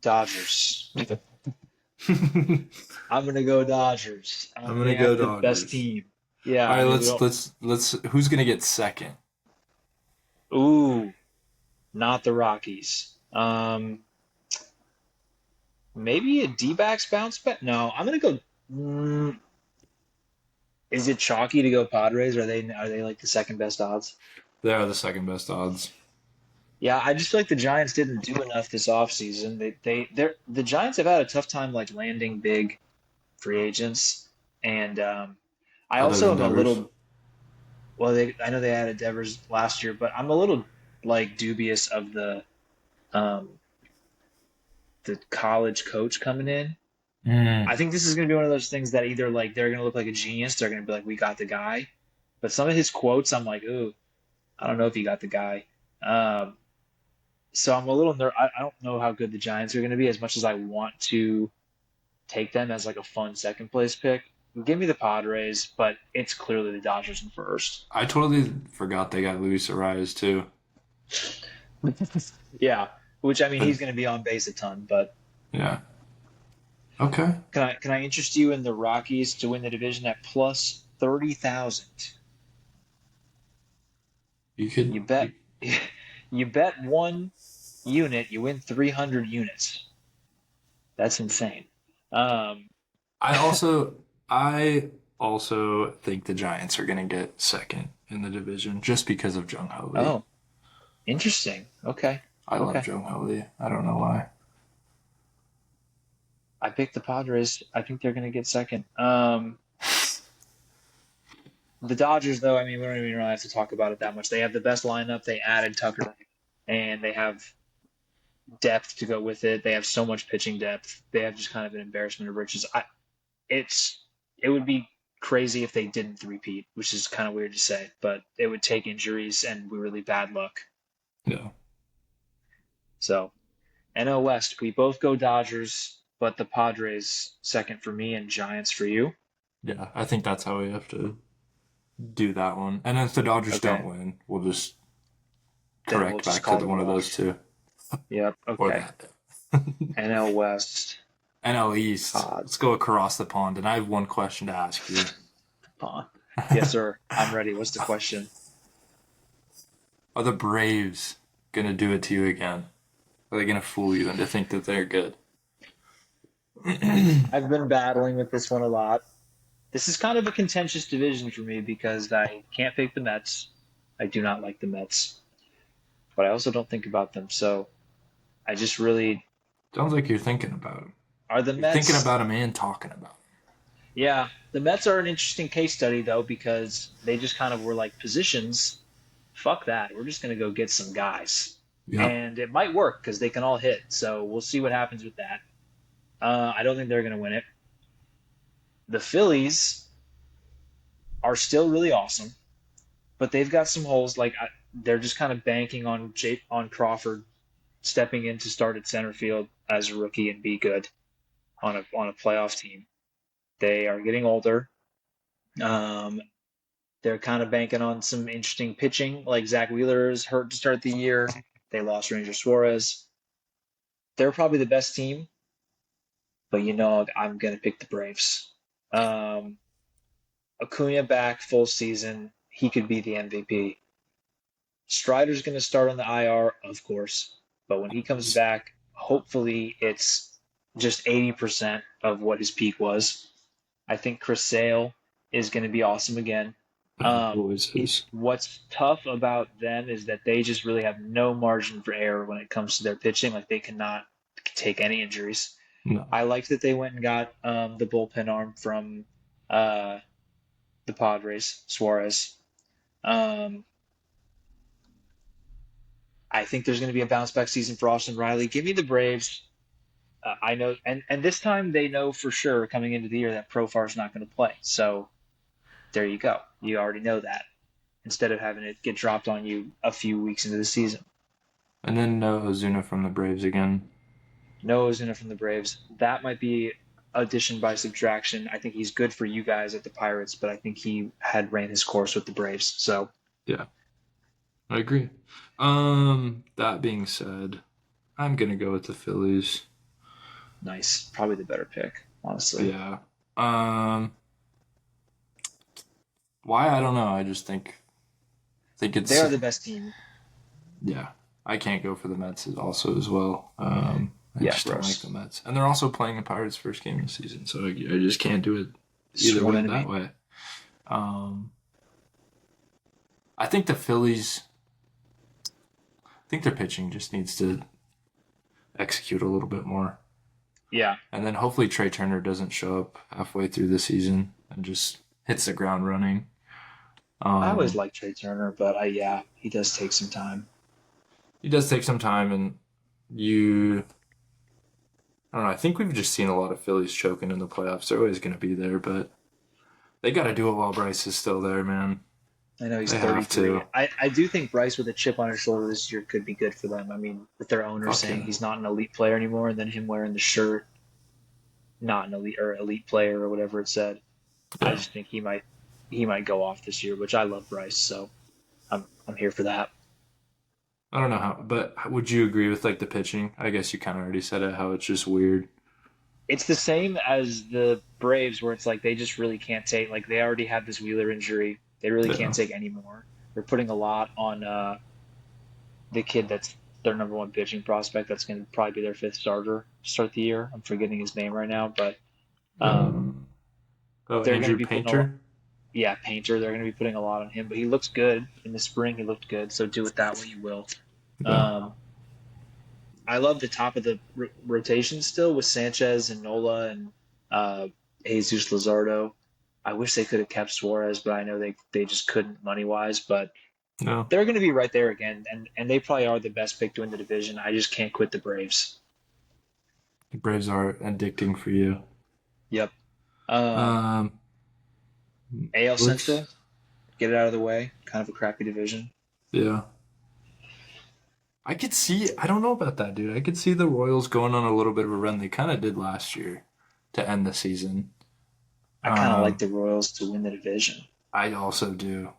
Dodgers. I'm I'm gonna go Dodgers. gonna They go have the best Dodgers. team. Yeah, All I right, mean we let's. Who's gonna get second? don't. Ooh, not the Rockies. Maybe a D-backs bounce back. No, I'm gonna go. Mm, is it chalky to go Padres? Are they like the second best odds? They are the second best odds. Yeah, I just feel like the Giants didn't do enough this offseason. The Giants have had a tough time like landing big free agents, and I Other also than am a Devers. little. Well, I know they added Devers last year, but I'm a little like dubious of um, the college coach coming in. Mm. I think this is going to be one of those things that either like they're going to look like a genius, they're going to be like, we got the guy. But some of his quotes, I'm like, ooh, I don't know if you got the guy. Um, so I'm a little I don't know how good the Giants are going to be as much as I want to take them as like a fun second place pick. Give me the Padres, but it's clearly the Dodgers in first. I totally forgot they got Luis Arias too. Yeah, which I mean But he's going to be on base a ton, but Yeah. Okay. Can I interest you in the Rockies to win the division at plus 30,000? You could. You bet you bet one unit, you win 300 units. That's insane. Um, I also I also think the Giants are going to get second in the division just because of Jung Ho Lee. oh, interesting. Okay. I love Okay. Jung Ho Lee. I don't know why. I picked the Padres. I think they're going to get second. The Dodgers, though, I mean, we don't even really have to talk about it that much. They have the best lineup. They added Tucker, and they have depth to go with it. They have so much pitching depth. They have just kind of an embarrassment of riches. It's it would be crazy if they didn't repeat, which is kind of weird to say, but it would take injuries and really bad luck. Yeah. So NL West, we both go Dodgers, but the Padres second for me and Giants for you. Yeah, I think that's how we have to do that one. And if the Dodgers don't Okay, win, we'll just then we'll correct just back to call it a one of those wash. two. Yep. Or Okay. that. NL West. NL East. Pod. Let's go across the pond. And I have one question to ask you. Pod. Yes, sir. I'm ready. What's the question? Are the Braves going to do it to you again? Are they going to fool you into think that they're good? I've been battling with this one a lot. This is kind of a contentious division for me because I can't pick the Mets. I do not like the Mets, but I also don't think about them. So I just really Sounds like you're thinking about him. are the You're thinking Mets. about him and talking about him. Yeah, the Mets are an interesting case study though because they just kind of were like positions. Fuck that. We're just gonna go get some guys, Yep. and it might work because they can all hit. So we'll see what happens with that. I don't think they're gonna win it. The Phillies are still really awesome, but they've got some holes. Like they're just kind of banking on on Crawford stepping in to start at center field as a rookie and be good on a playoff team. They are getting older. Um, they're kind of banking on some interesting pitching. Like Zach Wheeler is hurt to start the year. They lost Ranger Suarez. They're probably the best team, but I'm gonna pick the Braves. Um, Acuna back full season. He could be the MVP. Strider's going to start on the IR, of course, but when he comes back, hopefully it's just 80% of what his peak was. I think Chris Sale is going to be awesome again. Always is. What's tough about them is that they just really have no margin for error when it comes to their pitching. Like they cannot take any injuries. No. I liked that they went and got the bullpen arm from uh, the Padres, Suarez. Um, I think there's going to be a bounce back season for Austin Riley. Give me the Braves. I know, and this time they know for sure coming into the year that Profar is not going to play. So there you go. You already know that instead of having it get dropped on you a few weeks into the season. And then Ozuna from the Braves again. No Ozuna from the Braves. That might be addition by subtraction. I think he's good for you guys at the Pirates, but I think he had ran his course with the Braves. So Yeah, I agree. That being said, I'm gonna go with the Phillies. nice. Probably the better pick, honestly. Yeah. Um, why I don't know. I just think They it's are the best team. yeah. I can't go for the Mets also as well. I Yeah, just don't like the gross. Mets, and they're also playing the Pirates' first game of the season, so I just can't do it either Sworn way that enemy. way. Um, I think the Phillies. I think their pitching just needs to execute a little bit more. Yeah, And then hopefully Trey Turner doesn't show up halfway through the season and just hits the ground running. I always Um, liked Trey Turner, but yeah, he does take some time. he does take some time, and you, I don't know. I think we've just seen a lot of Phillies choking in the playoffs. They're always going to be there, but they got to do it while Bryce is still there, man. I know he's They have 33. to. I do think Bryce with a chip on his shoulder this year could be good for them. I mean, with their owner Fuck saying yeah. he's not an elite player anymore, and then him wearing the shirt, not an elite player or whatever it said. I Yeah. just think he might go off this year, which I love Bryce, so I'm here for that. I don't know how, but would you agree with like the pitching? I guess you kind of already said it, how it's just weird. It's the same as the Braves, where it's like they just really can't take, like they already have this Wheeler injury. They really can't Yeah. take any more. They're putting a lot on the kid that's their number one pitching prospect. That's going to probably be their fifth starter to start the year. I'm forgetting his name right now, but um, Um, oh, they're going to Andrew be putting a lot. Painter. Yeah, Painter. They're going to be putting a lot on him, but he looks good in the spring. He looked good, so do with that what you will. Yeah. Um, I love the top of the rotation still with Sanchez and Nola and uh, Jesus Luzardo. I wish they could have kept Suarez, but I know they just couldn't money wise. But No, they're going to be right there again, and they probably are the best pick to win the division. I just can't quit the Braves. the Braves are addicting for you. Yep. Um, AL looks, Central, get it out of the way. Kind of a crappy division. yeah. I could see, I don't know about that, dude. I could see the Royals going on a little bit of a run. They kind of did last year to end the season. I kind of like Um, the Royals to win the division. I also do.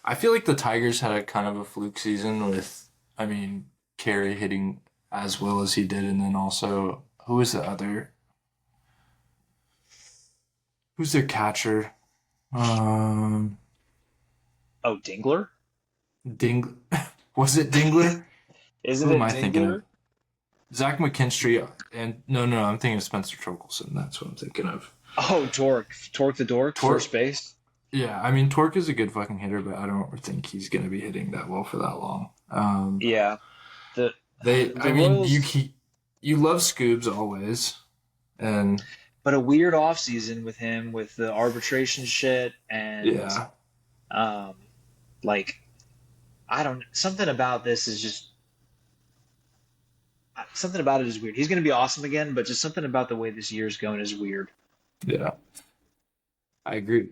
I feel like the Tigers had a kind of a fluke season with, I mean, Carey hitting as well as he did, and then also who was the other? Who's their catcher? Um, Oh, Dingler? Ding. Was it Dingler? Isn't Who am it I thinking of? Dingler? Zach McKinstry and no, I'm thinking of Spencer Torkelson. That's what I'm thinking of. Oh, Torque the Dork, Tor. first base. Yeah, I mean Torque is a good fucking hitter, but I don't think he's gonna be hitting that well for that long. Yeah, the I the mean, Royals, you love Scoobs always, and but a weird offseason with him with the arbitration shit and yeah, um like I don't something about this is just something about it is weird. He's going to be awesome again, but just something about the way this year is going is weird. yeah, I agree.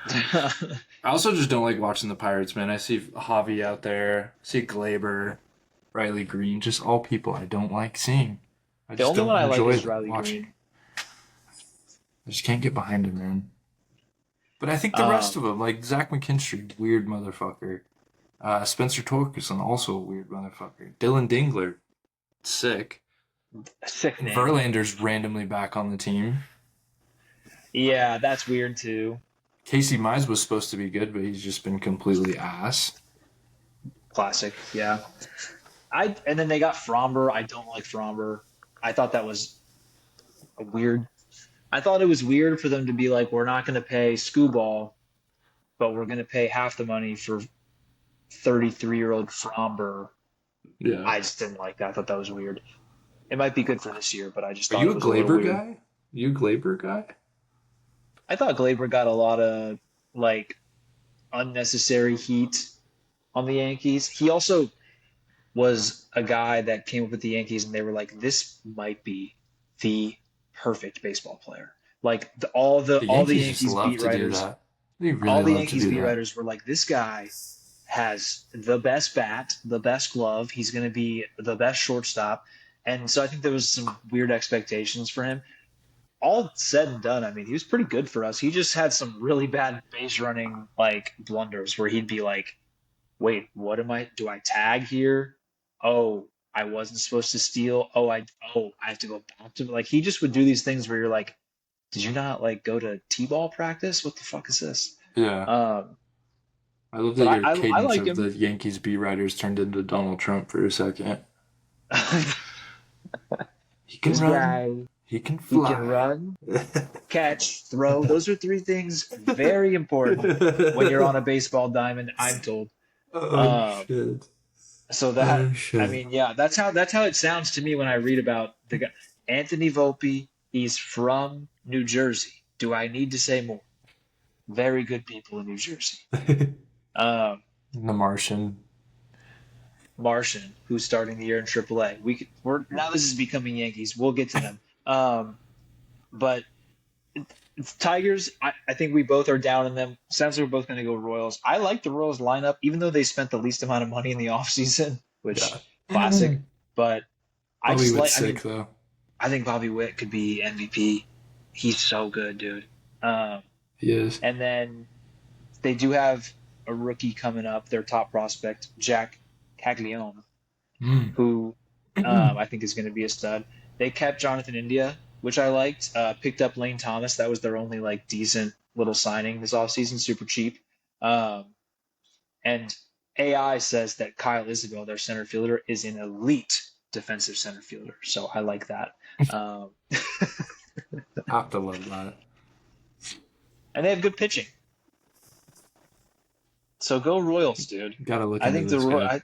I also just don't like watching the Pirates, man. I see Javi out there, see Glaber, Riley Green, just all people I don't like seeing. I The just only don't one I like enjoy is Riley watching. Green. I just can't get behind him, man. But I think the rest Um, of them, like Zach McKinstry, weird motherfucker. Spencer Torkelson, also a weird motherfucker. Dylan Dingler, sick. Sick name. Verlander's randomly back on the team. Yeah, that's weird too. Casey Mize was supposed to be good, but he's just been completely ass. Classic. Yeah. I and then they got Fromber. I don't like Fromber. I thought that was a weird. I thought it was weird for them to be like, we're not going to pay Scooball, but we're going to pay half the money for 33-year-old Fromber. Yeah. I just didn't like that. I thought that was weird. It might be good for this year, but I just Are thought you it a was a little Glaber weird. guy? You a Glaber guy? I thought Glaber got a lot of like unnecessary heat on the Yankees. He also was a guy that came up with the Yankees and they were like, this might be the perfect baseball player. Like The all the Yankees just Yankees love beat to do writers, that. They all really the love to Yankees do beat that. writers were like, this guy has the best bat, the best glove. He's going to be the best shortstop. And so I think there was some weird expectations for him. All said and done, I mean, he was pretty good for us. He just had some really bad base running like blunders where he'd be like, "Wait, what am I? Do I tag here? Oh, I wasn't supposed to steal. I have to go back to like." He just would do these things where you're like, "Did you not like go to t-ball practice? What the fuck is this?" Yeah. Um, I love but that your I cadence like of him. the Yankees beat writers turned into Donald Trump for a second. He can This run. guy, He can he can fly. run, catch, throw. Those are three things very important when you're on a baseball diamond. I'm told. Oh Um, shit. so that Oh I shit. mean, yeah, that's how it sounds to me when I read about the guy Anthony Volpe. He's from New Jersey. Do I need to say more? Very good people in New Jersey. Um, The Martian. Martian, who's starting the year in AAA. We're now this is becoming Yankees. We'll get to them. But it's Tigers. I think we both are down in them. Sounds like we're both going to go Royals. I like the Royals lineup, even though they spent the least amount of money in the offseason, which Yeah. classic. But I Bobby just Witt's like. I sick mean, though. I think Bobby Witt could be MVP. He's so good, dude. Um, He is. and then they do have a rookie coming up, their top prospect, Jack Caglione, Mm. who I think is going to be a stud. They kept Jonathan India, which I liked. Picked up Lane Thomas. That was their only like decent little signing this offseason, super cheap. Um, and AI says that Kyle Isabel, their center fielder, is an elite defensive center fielder. So I like that. Um, Have to love that. and they have good pitching. So go Royals, dude. Gotta look I into think the this Roy- guy.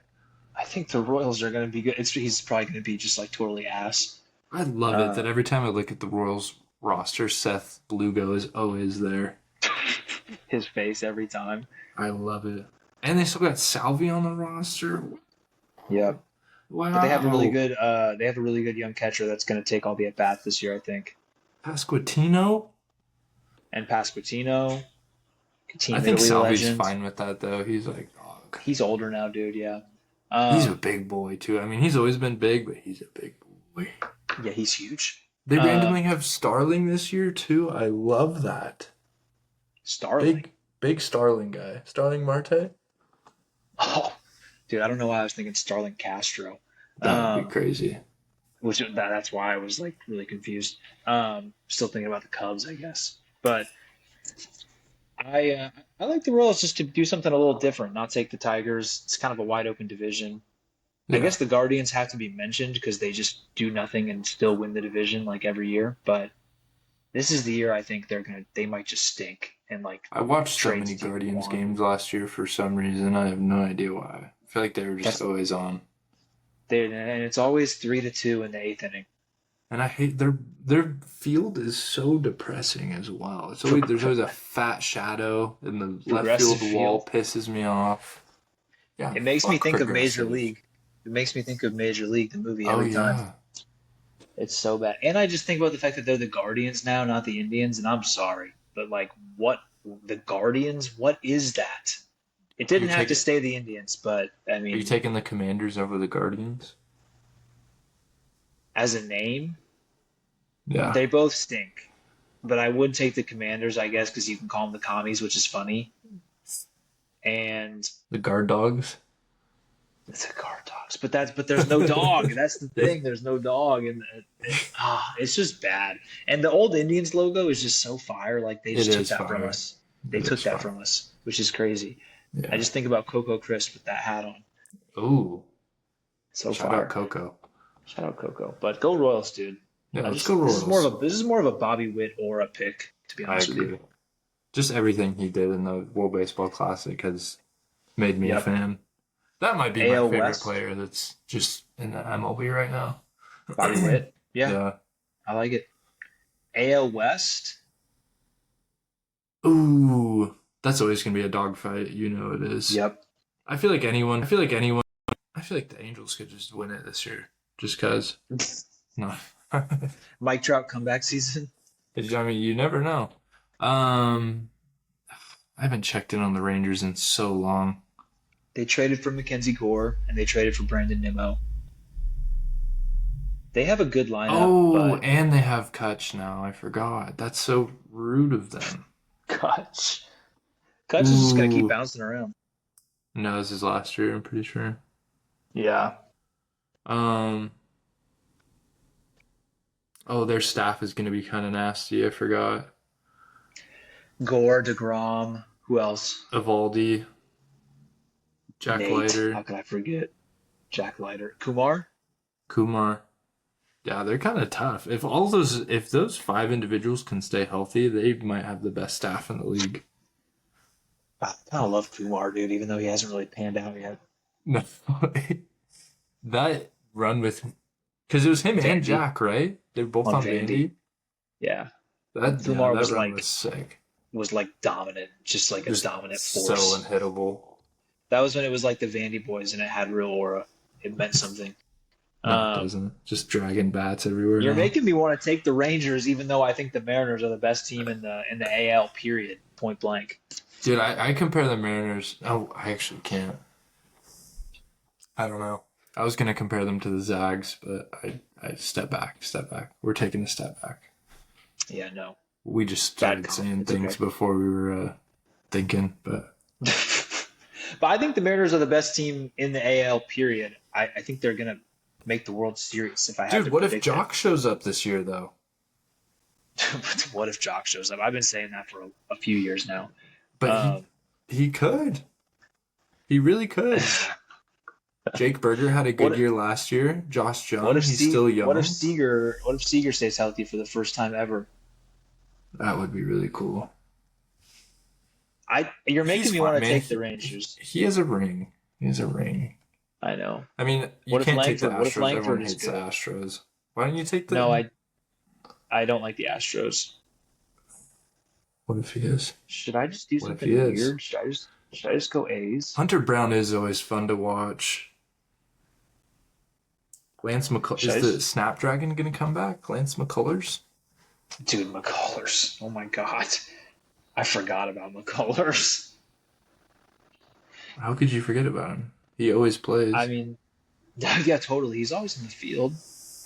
I, I think the Royals are going to be good. He's probably going to be just like totally ass. I love it Uh, that every time I look at the Royals roster, Seth Blugo is always there. his face every time. I love it. And they still got Salvi on the roster. Yep. But they have a really Wow. good young catcher that's going to take all the at bats this year, I think. Pasquantino? And Pasquantino, I Team think Italy Salvi's legend. fine with that, though. He's like, dog. He's older now, dude. Yeah. He's a Um, big boy, too. I mean, he's always been big, but he's a big boy. yeah, he's huge. They randomly have Starling this year, too. I love that. Starling. Big Starling guy. Starling Marte? Oh, dude, I don't know why I was thinking Starling Castro. That would be Um, crazy. that's why I was like really confused. Still thinking about the Cubs, I guess. But I like the Royals just to do something a little different, not take the Tigers. It's kind of a wide open division. I Yeah. guess the Guardians have to be mentioned because they just do nothing and still win the division like every year. But this is the year I think they might just stink and like I watched so trade many Stephen Guardians Kwan. games last year for some reason. I have no idea why. I feel like they were just That's always on. and it's always 3-2 in the eighth inning. And I hate their field is so depressing as well. It's always there's always a fat shadow in the left Progressive field wall field. pisses me off. Yeah, It makes me fuck think of Major progressive. League. It makes me think of Major League, the movie, Oh every time. yeah. It's so bad. And I just think about the fact that they're the Guardians now, not the Indians, and I'm sorry, but like what the Guardians, what is that? It You're didn't have to taking stay the Indians, but I are you mean, taking the Commanders over the Guardians? as a name, Yeah. they both stink. But I would take the Commanders, I guess, because you can call them the commies, which is funny. And The Guard Dogs. it's a guard dogs, but there's no dog. That's the thing. There's no dog, and it's just bad. And the old Indians logo is just so fire. Like they It just took is that from fire. us. They It took is that fire. from us, which is crazy. I Yeah. just think about Coco Crisp with that hat on. Ooh. So Shout out fire. Coco. Shout out Coco. But go Royals, dude. Yeah, I let's go just Royals. this is more of a Bobby Witt aura pick, to be I honest with you. agree. Just everything he did in the World Baseball Classic has made me a Yep. fan. That might be my AL favorite West, player that's just in the MLB right now. Bobby Witt. Yeah, Yeah. I like it. AL West. Ooh, that's always gonna be a dogfight. You know it is. Yep. I feel like anyone. I feel like anyone. I feel like the Angels could just win it this year, just cause. No. Mike Trout comeback season. I mean, you never know. Um, I haven't checked in on the Rangers in so long. They traded for Mackenzie Gore and they traded for Brandon Nimmo. They have a good lineup, Oh, but and they have Kutch now. I forgot. That's so rude of them. Kutch. Kutch is just gonna keep Ooh. bouncing around. No, this is last year, I'm pretty sure. Yeah. Um, oh, their staff is going to be kind of nasty. I forgot. Gore, DeGrom, who else? Evaldi, Jack Nate. Leiter, How could I forget? Jack Leiter. Kumar? Kumar. Yeah, they're kind of tough. If those five individuals can stay healthy, they might have the best staff in the league. I kind of love Kumar, dude, even though he hasn't really panned out yet. No, that run with because it was him and Vandy Jack, right? They're both on on Vandy. Vandy. Yeah. That Kumar that run was sick. was like dominant, just like a Just dominant so force. unhittable. That was when it was like the Vandy boys and it had real aura. It meant something. No, it Um, doesn't. Just dragging bats everywhere You're now. making me want to take the Rangers, even though I think the Mariners are the best team in the AL. Period. Point blank. Dude, I compare the Mariners. Oh, I actually can't. I don't know. I was gonna compare them to the Zags, but I step back. We're taking a step back. Yeah, no. We just Bad started call. saying It's things okay. before we were thinking, but But I think the Mariners are the best team in the AL. Period. I think they're gonna make the World Series if I had Dude, to what if predict it. Jock shows up this year though? What if Jock shows up? I've been saying that for a few years now. But he Um, he could. He really could. Jake Berger had a good what year last year. Josh what Jung, if he's still young. Seager stays healthy for the first time ever? That would be really cool. You're making He's me want fine, to man. take the Rangers. He has a ring. He has a ring. I know. I mean, you can't take the What if Astros. Everyone Langford is hates the good? Astros. Why don't you take No, the? I don't like the Astros. What if he is? Should I just do What if he something is? weird? Should I just go A's? Hunter Brown is always fun to watch. Lance McCullers. Should I Is the just Snapdragon going to come back? Lance McCullers? Dude, McCullers. Oh my god. I forgot about McCullers. How could you forget about him? He always I plays. mean, yeah, totally. He's always in the field.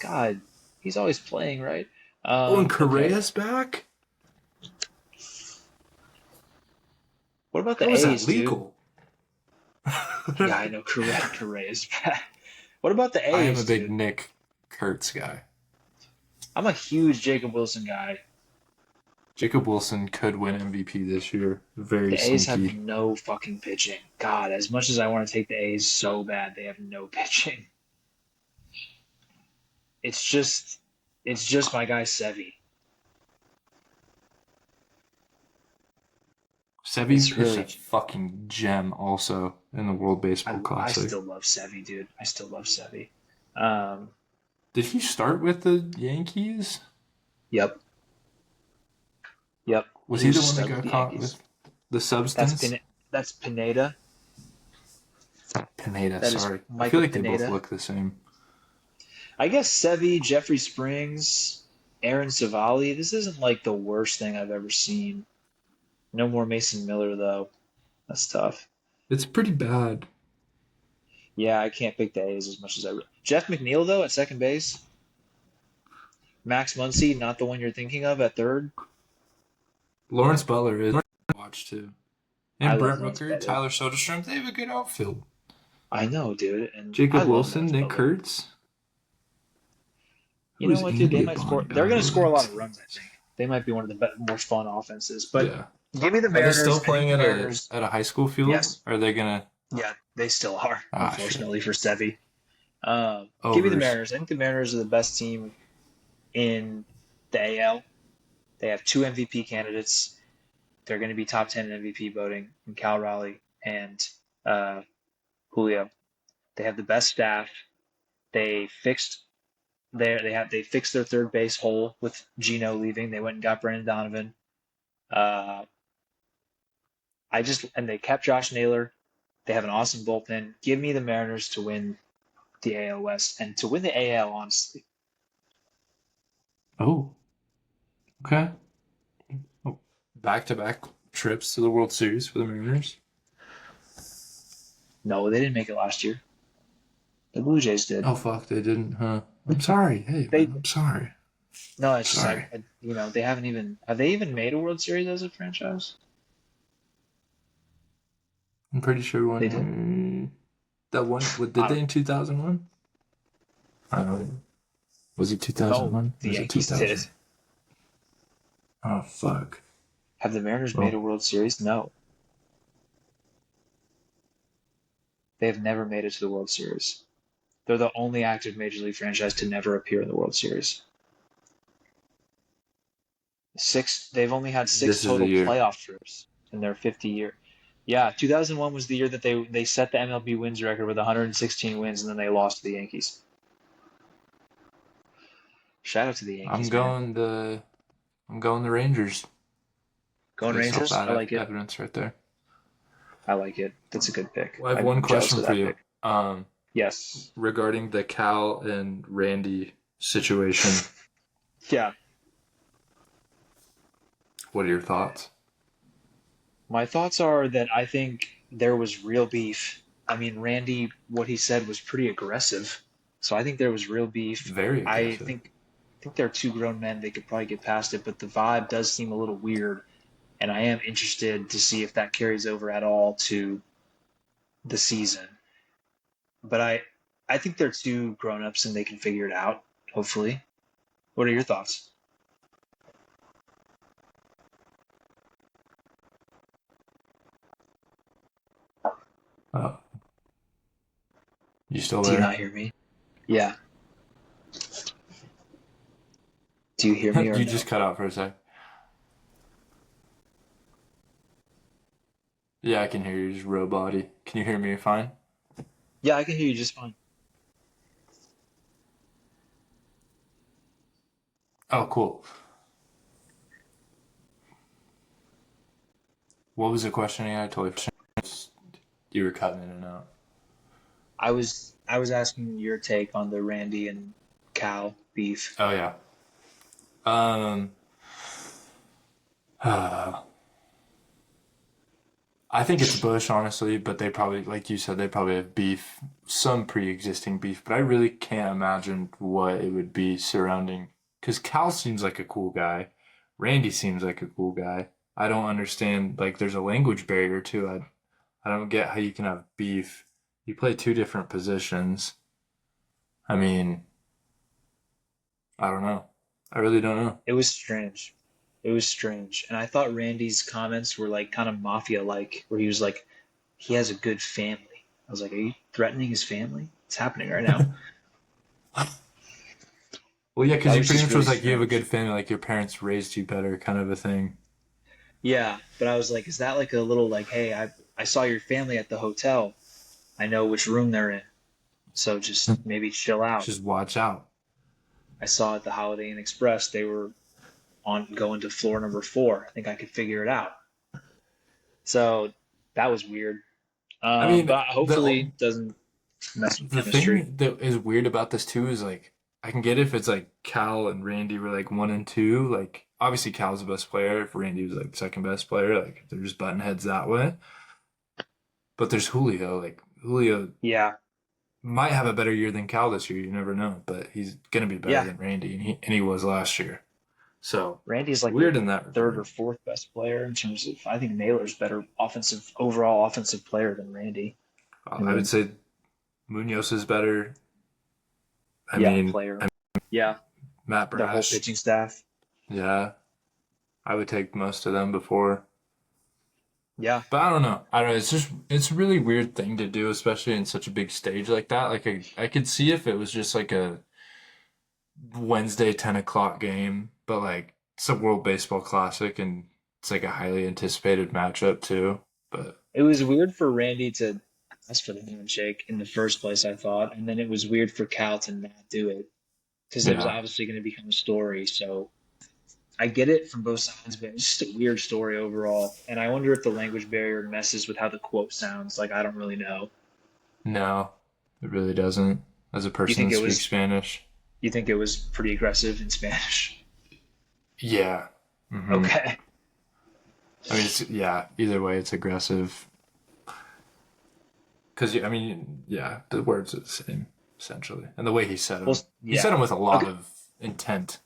God, he's always playing, right? Oh, and Okay. Correa's back? What about How the is that A's, dude? legal? Yeah, I know. Correa is back. What about the I am a A's, big dude? Nick Kurtz guy. I'm a huge Jacob Wilson guy. Jacob Wilson could win MVP this year. Very The A's have sneaky. no fucking pitching. God, as much as I want to take the A's so bad, they have no pitching. It's just, it's just my guy Sevy. Sevy It's pitched a really, fucking gem also in the World Baseball I Classic. still love Sevy, dude. I still love Sevy. Um, Did he start with the Yankees? yep, yep. Was He he was the a one that stud with got the caught Yankees. with the That's substance? That's Pineda. Pineda, That is sorry. I feel Michael like they both Pineda. look the same. I guess Sevy, Jeffrey Springs, Aaron Savali. This isn't like the worst thing I've ever seen. No more Mason Miller though. That's tough. It's pretty bad. Yeah, I can't pick the A's as much as Jeff McNeil though at second base. Max Muncy, not the one you're thinking of at third. Lawrence Butler is watch too. I And love Brent Lance Rooker, Better. Tyler Soderstrom, they have a good outfield. I know, dude, and I Jacob love Wilson, Lance Nick Butler. Kurtz. You Who know is what, dude? They Andy might score. They're going to score a lot of Bondog? runs. I think they might be one of the more fun offenses. But Yeah. give me the Are they still Mariners. I think playing the at Mariners. a high school field? Yes. Are they gonna Yeah, they still are. shit. Unfortunately for Sevy. Give me the Overs. Mariners. I think the Mariners are the best team in the AL. They have two MVP candidates. They're going to be top 10 in MVP voting in Cal Raleigh and uh, Julio. They have the best staff. They fixed they fixed their third base hole with Gino leaving. They went and got Brandon Donovan. Uh, and they kept Josh Naylor. They have an awesome bullpen. Give me the Mariners to win the AL West and to win the AL. Honestly, Oh, okay. Oh, back-to-back trips to the World Series for the Mariners. no, they didn't make it last year. The Blue Jays did. Oh fuck, they didn't, huh? I'm sorry. Hey, They man, I'm sorry. No, it's just Sorry. they haven't even have they even made a World Series as a franchise? I'm pretty sure They did. that one. What I did they don't in 2001? I don't know. Was it know. 2001? The Was it Yankees 2000? did. Oh fuck. Have the Mariners Well, made a World Series? No, they have never made it to the World Series. They're the only active Major League franchise to never appear in the World Series. They've only had six this is the total year. playoff trips in their 50 year. Yeah, 2001 was the year that they set the MLB wins record with 116 wins, and then they lost to the Yankees. Shout out to the I'm Yankees, man. going the I'm going the Rangers. Going Based off Rangers. I that like it. evidence right there. I like it. That's a good pick. Well, I have I'm one jealous question of for that you. pick. Yes. Regarding the Cal and Randy situation. Yeah. What are your thoughts? My thoughts are that I think there was real beef. I mean, Randy, what he said was pretty aggressive. So I think there was real beef. Very I aggressive. think they're two grown men. They could probably get past it, but the vibe does seem a little weird. And I am interested to see if that carries over at all to the season. But I think they're two grown-ups and they can figure it out, hopefully. What are your thoughts? Oh, you still Do you there? not hear me? Yeah. Do you hear me or You no? just cut out for a sec. Yeah, I can hear you. Just robot-y. Can you hear me fine? Yeah, I can hear you just fine. Oh, cool. What was the question again? I totally forgot. You were cutting in and out. I was asking your take on the Randy and Cal beef. Oh yeah. Um. I think it's Bush, honestly, but they probably, like you said, they probably have beef, some pre-existing beef, but I really can't imagine what it would be surrounding. Because Cal seems like a cool guy, Randy seems like a cool guy. I don't understand. Like, there's a language barrier too. I don't get how you can have beef. You play two different positions. I mean, I don't know. I really don't know. It was strange. It was strange. And I thought Randy's comments were like kind of mafia-like, where he was like, he has a good family. I was like, are you threatening his family? It's happening right now. Well, yeah, That because you was pretty just much really was like you have a strange. good family, like your parents raised you better, kind of a thing. Yeah, but I was like, is that like a little like, hey, I saw your family at the hotel. I know which room they're in. So just maybe chill out. Just watch out. I saw at the Holiday Inn Express they were on going to floor number 4. I think I could figure it out. So that was weird. I mean, But hopefully it doesn't mess with the chemistry. thing that is weird about this too is like I can get if it's like Cal and Randy were like one and two. Like obviously Cal's the best player. If Randy was like second best player, like they're just button heads that way. But there's Julio. Like Julio Yeah, might have a better year than Cal this year. You never know, but he's gonna be better yeah. than Randy, and he was last year. So Randy's like the weird in that third or regard. fourth best player in terms of. I think Naylor's better overall offensive player than Randy. I I would mean, say Munoz is better. I yeah, mean, player. Yeah, Matt their whole Brash. pitching staff. Yeah, I would take most of them before. Yeah, But I don't know. I don't know. It's a really weird thing to do, especially in such a big stage like that. Like I could see if it was just like a Wednesday 10 o'clock game, but like it's a World Baseball Classic and it's like a highly anticipated matchup too. But it was weird for Randy to ask for the handshake in the first place. I thought, and then it was weird for Cal to not do it because it was yeah, obviously going to become a story. So I get it from both sides, but it's just a weird story overall. And I wonder if the language barrier messes with how the quote sounds. Like I don't really know. no, it really doesn't. As a You person think that it speaks was? Spanish, You think it was pretty aggressive in Spanish? yeah. hmm Okay. I mean, it's yeah. Either way, it's aggressive. Because I mean, yeah, the words are the same essentially, and the way Well, he said yeah. them with a lot Okay. of intent.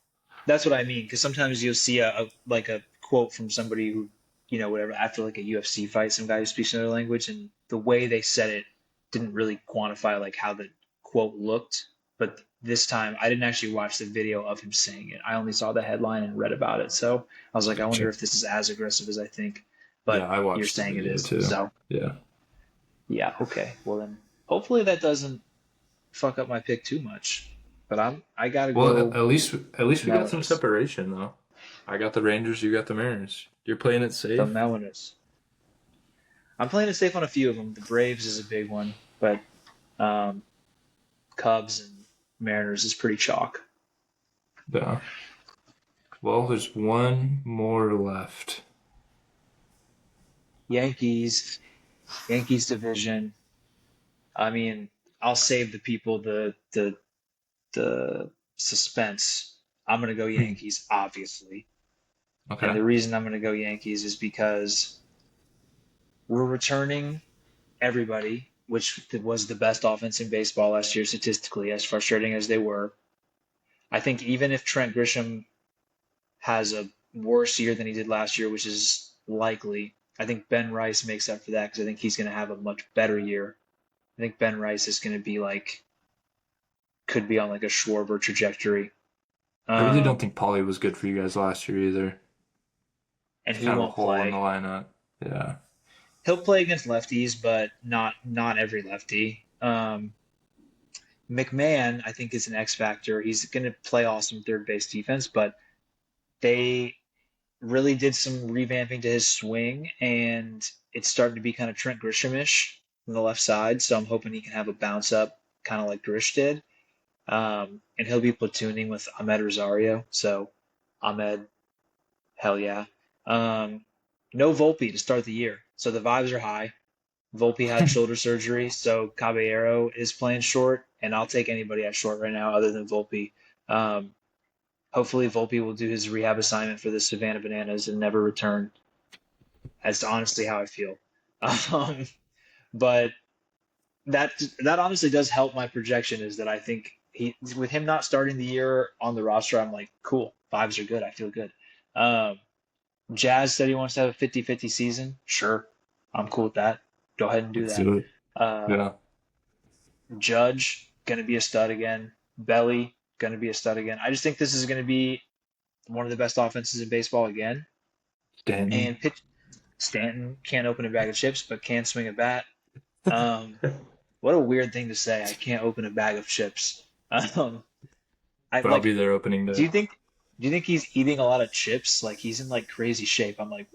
That's what I mean. Because sometimes you'll see a like a quote from somebody who, whatever, after like a UFC fight, some guy who speaks another language, and the way they said it didn't really quantify like how the quote looked. But this time, I didn't actually watch the video of him saying it. I only saw the headline and read about it. So I was like, I wonder Gotcha. if this is as aggressive as I think. Yeah, But I you're watched the saying it video is. too. So Yeah. yeah, okay. Well then, hopefully that doesn't fuck up my pick too much. But I gotta Well, go at least we got some Melanus. separation though. I got the Rangers, you got the Mariners. You're playing it The safe. Melanus. I'm playing it safe on a few of them. The Braves is a big one, but um, Cubs and Mariners is pretty chalk. Yeah. Well, there's one more left. Yankees, Yankees division. I mean, I'll save the people the suspense. I'm gonna go Hmm. Yankees, obviously, and Okay. the reason I'm gonna go Yankees is because we're returning everybody, which was the best offense in baseball last year statistically, as frustrating as they were. I think even if Trent Grisham has a worse year than he did last year, which is likely, I think Ben Rice makes up for that because I think he's going to have a much better year. I think Ben Rice is going to be like could be on like a Schwarber trajectory. I really don't Um, think Pauly was good for you guys last year either. and It's he kind of a won't hole in the play. lineup. Yeah. He'll play against lefties, but not every lefty. McMahon, I think, is an X factor. He's going to play awesome third base defense, but they really did some revamping to his swing, and it's starting to be kind of Trent Grisham-ish from the left side. So I'm hoping he can have a bounce up, kind of like Grish did. And he'll be platooning with Ahmed Rosario. So Ahmed, hell yeah. Um, no Volpe to start the year, so the vibes are high. Volpe had shoulder surgery, so Caballero is playing short, and I'll take anybody at short right now other than Volpe. Um, Hopefully, Volpe will do his rehab assignment for the Savannah Bananas and never return. That's honestly how I feel. Um, but that honestly does help my projection. Is that I think with him not starting the year on the roster, I'm like, cool, vibes are good. I feel good. Um, Jazz said he wants to have a 50-50 season. Sure, I'm cool with that. Go ahead and do Let's that. do it. Uh, Yeah. Judge gonna be a stud again. Belly gonna be a stud again. I just think this is gonna be one of the best offenses in baseball again. Stanton. And pitch Stanton can't open a bag of chips, but can swing a bat. Um, what a weird thing to say. I can't open a bag of chips. Um, I But I'll like. be there opening Do day. you think? Do you think he's eating a lot of chips? Like he's in like crazy shape. I'm like,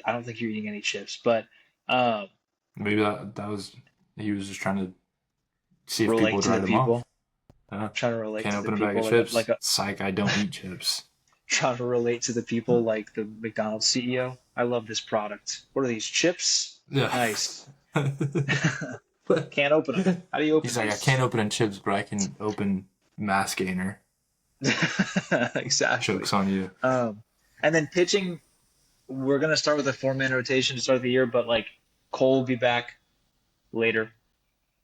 I don't think you're eating any chips, but um, Maybe that was he was just trying to see if people relate would to the write him people. off. Yeah. Trying to relate Can't to the open a bag of people chips. like a Psych, I don't eat chips. trying to relate to the people like the McDonald's CEO. I love this product. What are these chips? Yeah. Nice. Can't open them. How do you open He's like, I can't these? open chips, but I can open mass gainer. Exactly. Jokes on you. Um, and then pitching, we're gonna start with a four-man rotation to start the year, but like Cole will be back later.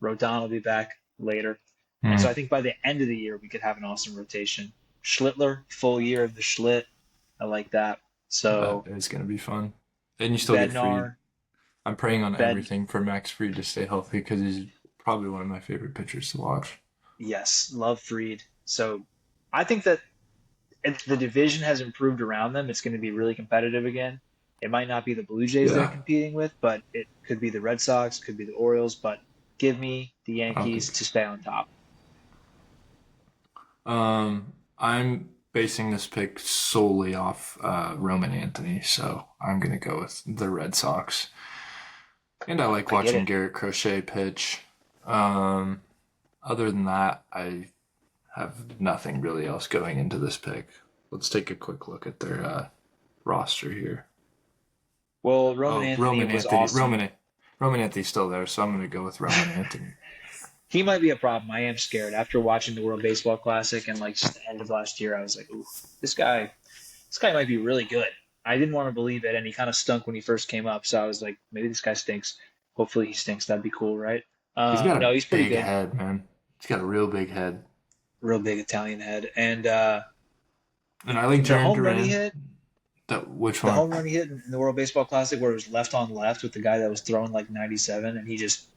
Rodon will be back later. And so I Hmm. think by the end of the year we could have an awesome rotation. Schlittler, full year of the Schlitt. I like that. That So is gonna be fun. And you still get Freed. Bednar, I'm praying on Bed everything for Max Freed to stay healthy because he's probably one of my favorite pitchers to watch. yes, love Freed. So I think that if the division has improved around them, it's going to be really competitive again. It might not be the Blue Jays they're Yeah. competing with, but it could be the Red Sox, could be the Orioles, but give me the I don't Yankees think. to stay on top. I'm basing this pick solely off Roman Anthony, so I'm gonna go with the Red Sox. And I like I get watching it. Garrett Crochet pitch. Um, Other than that, I have nothing really else going into this pick. Let's take a quick look at their roster here. Well, Roman Oh, Anthony was awesome. Roman Anthony's still there, so I'm gonna go with Roman Anthony. He might be a problem. I am scared. After watching the World Baseball Classic and like just the end of last year, I was like, ooh, this guy might be really good. I didn't want to believe it, and he kind of stunk when he first came up. So I was like, maybe this guy stinks. Hopefully he stinks. That'd be cool, right? He's got a No, he's pretty big good. head, man. He's got a real big head. Real big Italian head. And And I like the Jaron home run he Duran. hit, That which the one? home run he hit in the World Baseball Classic, where it was left on left with the guy that was throwing like 97, and he just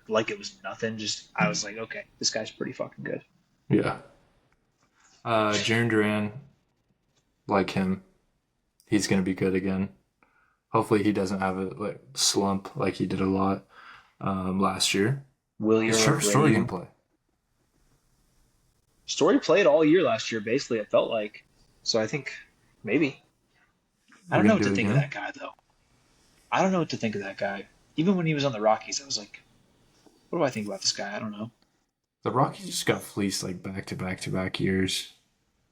like it was nothing. Just I was like, okay, this guy's pretty fucking good. Yeah. Jaron Duran, like him. He's gonna be good again. Hopefully he doesn't have a slump like he did a lot last year. Willier Is Trevor Story gonna Abreu. play? Story played all year last year, basically. It felt like. So I think maybe. I We're don't know gonna what do to it think of again. that guy though. I don't know what to think of that guy. Even when he was on the Rockies, I was like, what do I think about this guy? I don't know. The Rockies just got fleeced like back to back to back years,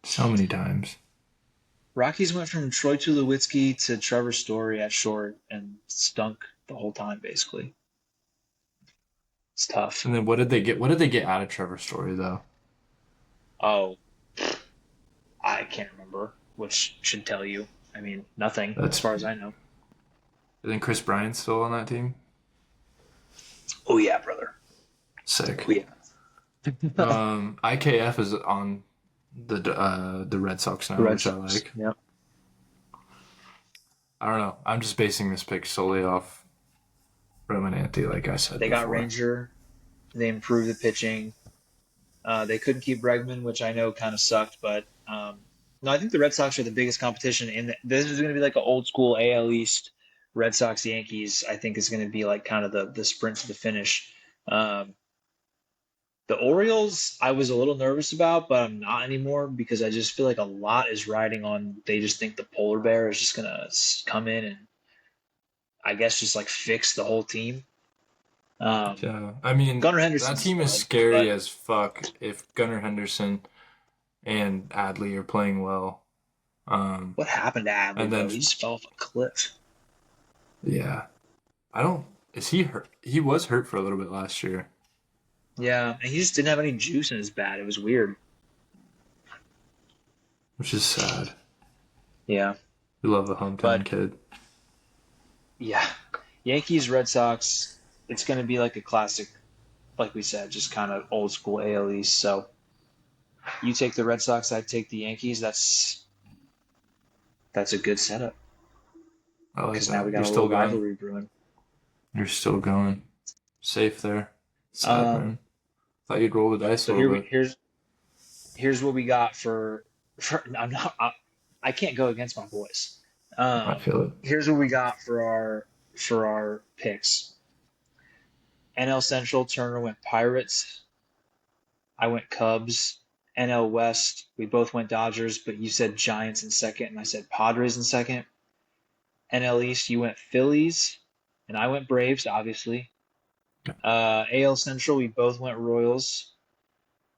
so many times. Rockies went from Troy Tulowitzki to Trevor Story at short and stunk the whole time, basically. It's tough. And then what did they get? What did they get out of Trevor Story though? Oh, I can't remember, which should tell you. I mean, nothing, as That's. far as I know. I think Chris Bryant's still on that team. Oh, yeah, brother. Sick. Oh, yeah. IKF is on the Red Sox The now, Red which I Sox. like. Yep. I don't know. I'm just basing this pick solely off Romanante, like I said They got before. Ranger. They improved the pitching. They couldn't keep Bregman, which I know kind of sucked, but no, I think the Red Sox are the biggest competition. This is going to be like an old school AL East. Red Sox Yankees, I think, is going to be like kind of the sprint to the finish. Um, the Orioles, I was a little nervous about, but I'm not anymore because I just feel like a lot is riding on. They just think the polar bear is just going to come in and I guess just like fix the whole team. Um, Yeah, I mean, Gunnar that Henderson's team is stud, scary but as fuck if Gunnar Henderson and Adley are playing well. Um, what happened to Adley and then, though? He just fell off a cliff. yeah, I don't. Is he hurt? He was hurt for a little bit last year, Yeah, and he just didn't have any juice in his bat. It was weird. which is sad. Yeah, We love the hometown but kid. yeah, Yankees, Red Sox. It's going to be like a classic, like we said, just kind of old school AL East. So you take the Red Sox, I take the Yankees. That's a good setup I like because now that. we got You're a still little going. rivalry brewing. You're still going. Safe there. Sad, Um, man. Thought you'd roll the dice a so little here bit. here's what we got for I'm not I can't go against my boys. I feel it. Here's what we got for our picks. NL Central, Turner went Pirates. I went Cubs. NL West, we both went Dodgers, but you said Giants in second, and I said Padres in second. NL East, you went Phillies, and I went Braves, obviously. AL Central, we both went Royals.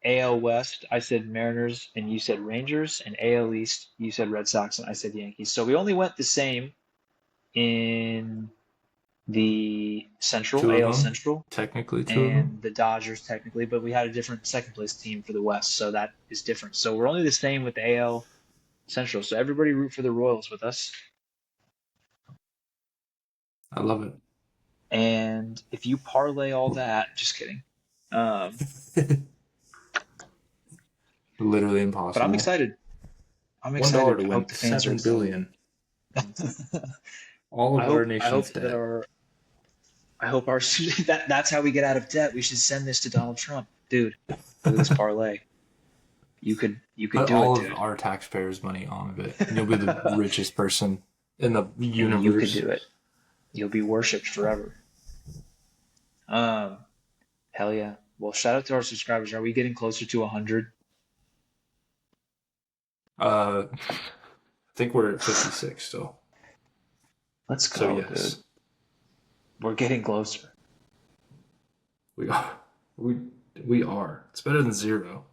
AL West, I said Mariners, and you said Rangers. And AL East, you said Red Sox, and I said Yankees. So we only went the same in the Central, Two of AL them. Central, Technically, two of them. and the Dodgers technically, but we had a different second place team for the West, so that is different. So we're only the same with the AL Central. So everybody root for the Royals with us. I love And if you parlay all that, just kidding. Um, it. but Literally I'm impossible. excited. I'm $1 excited. to I win hope the fans are 7 excited. billion. All of our I nation's hope that debt. our that's how we get out of debt. We should send this to Donald Trump, dude. Look at this parlay. You could Put do it, all of dude, our taxpayers' money on it, and you'll be the richest person in the and you could universe. do it. You'll be worshipped forever. Um, hell yeah. Well, shout out to our subscribers. Are we getting closer to 100? I think we're at 56 still. Let's So go, dude. yes, We're getting closer. we are. We are. It's better than 0.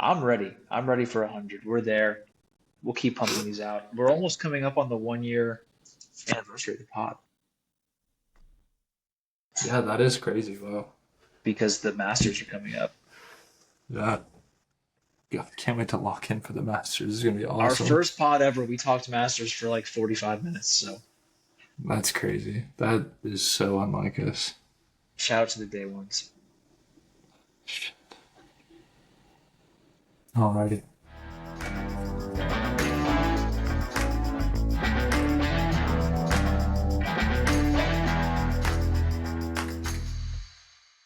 I'm ready. I'm ready for 100. We're there. We'll keep pumping these out. We're almost coming up on the 1 year anniversary of the pod Yeah, that is crazy. Wow. because the Masters are coming up. Yeah. God, can't wait to lock in for the Masters. This is gonna be Our awesome. first pod ever, we talked Masters for like 45 minutes. So That's crazy. That is so unlike us. shout out to the day ones. Alrighty.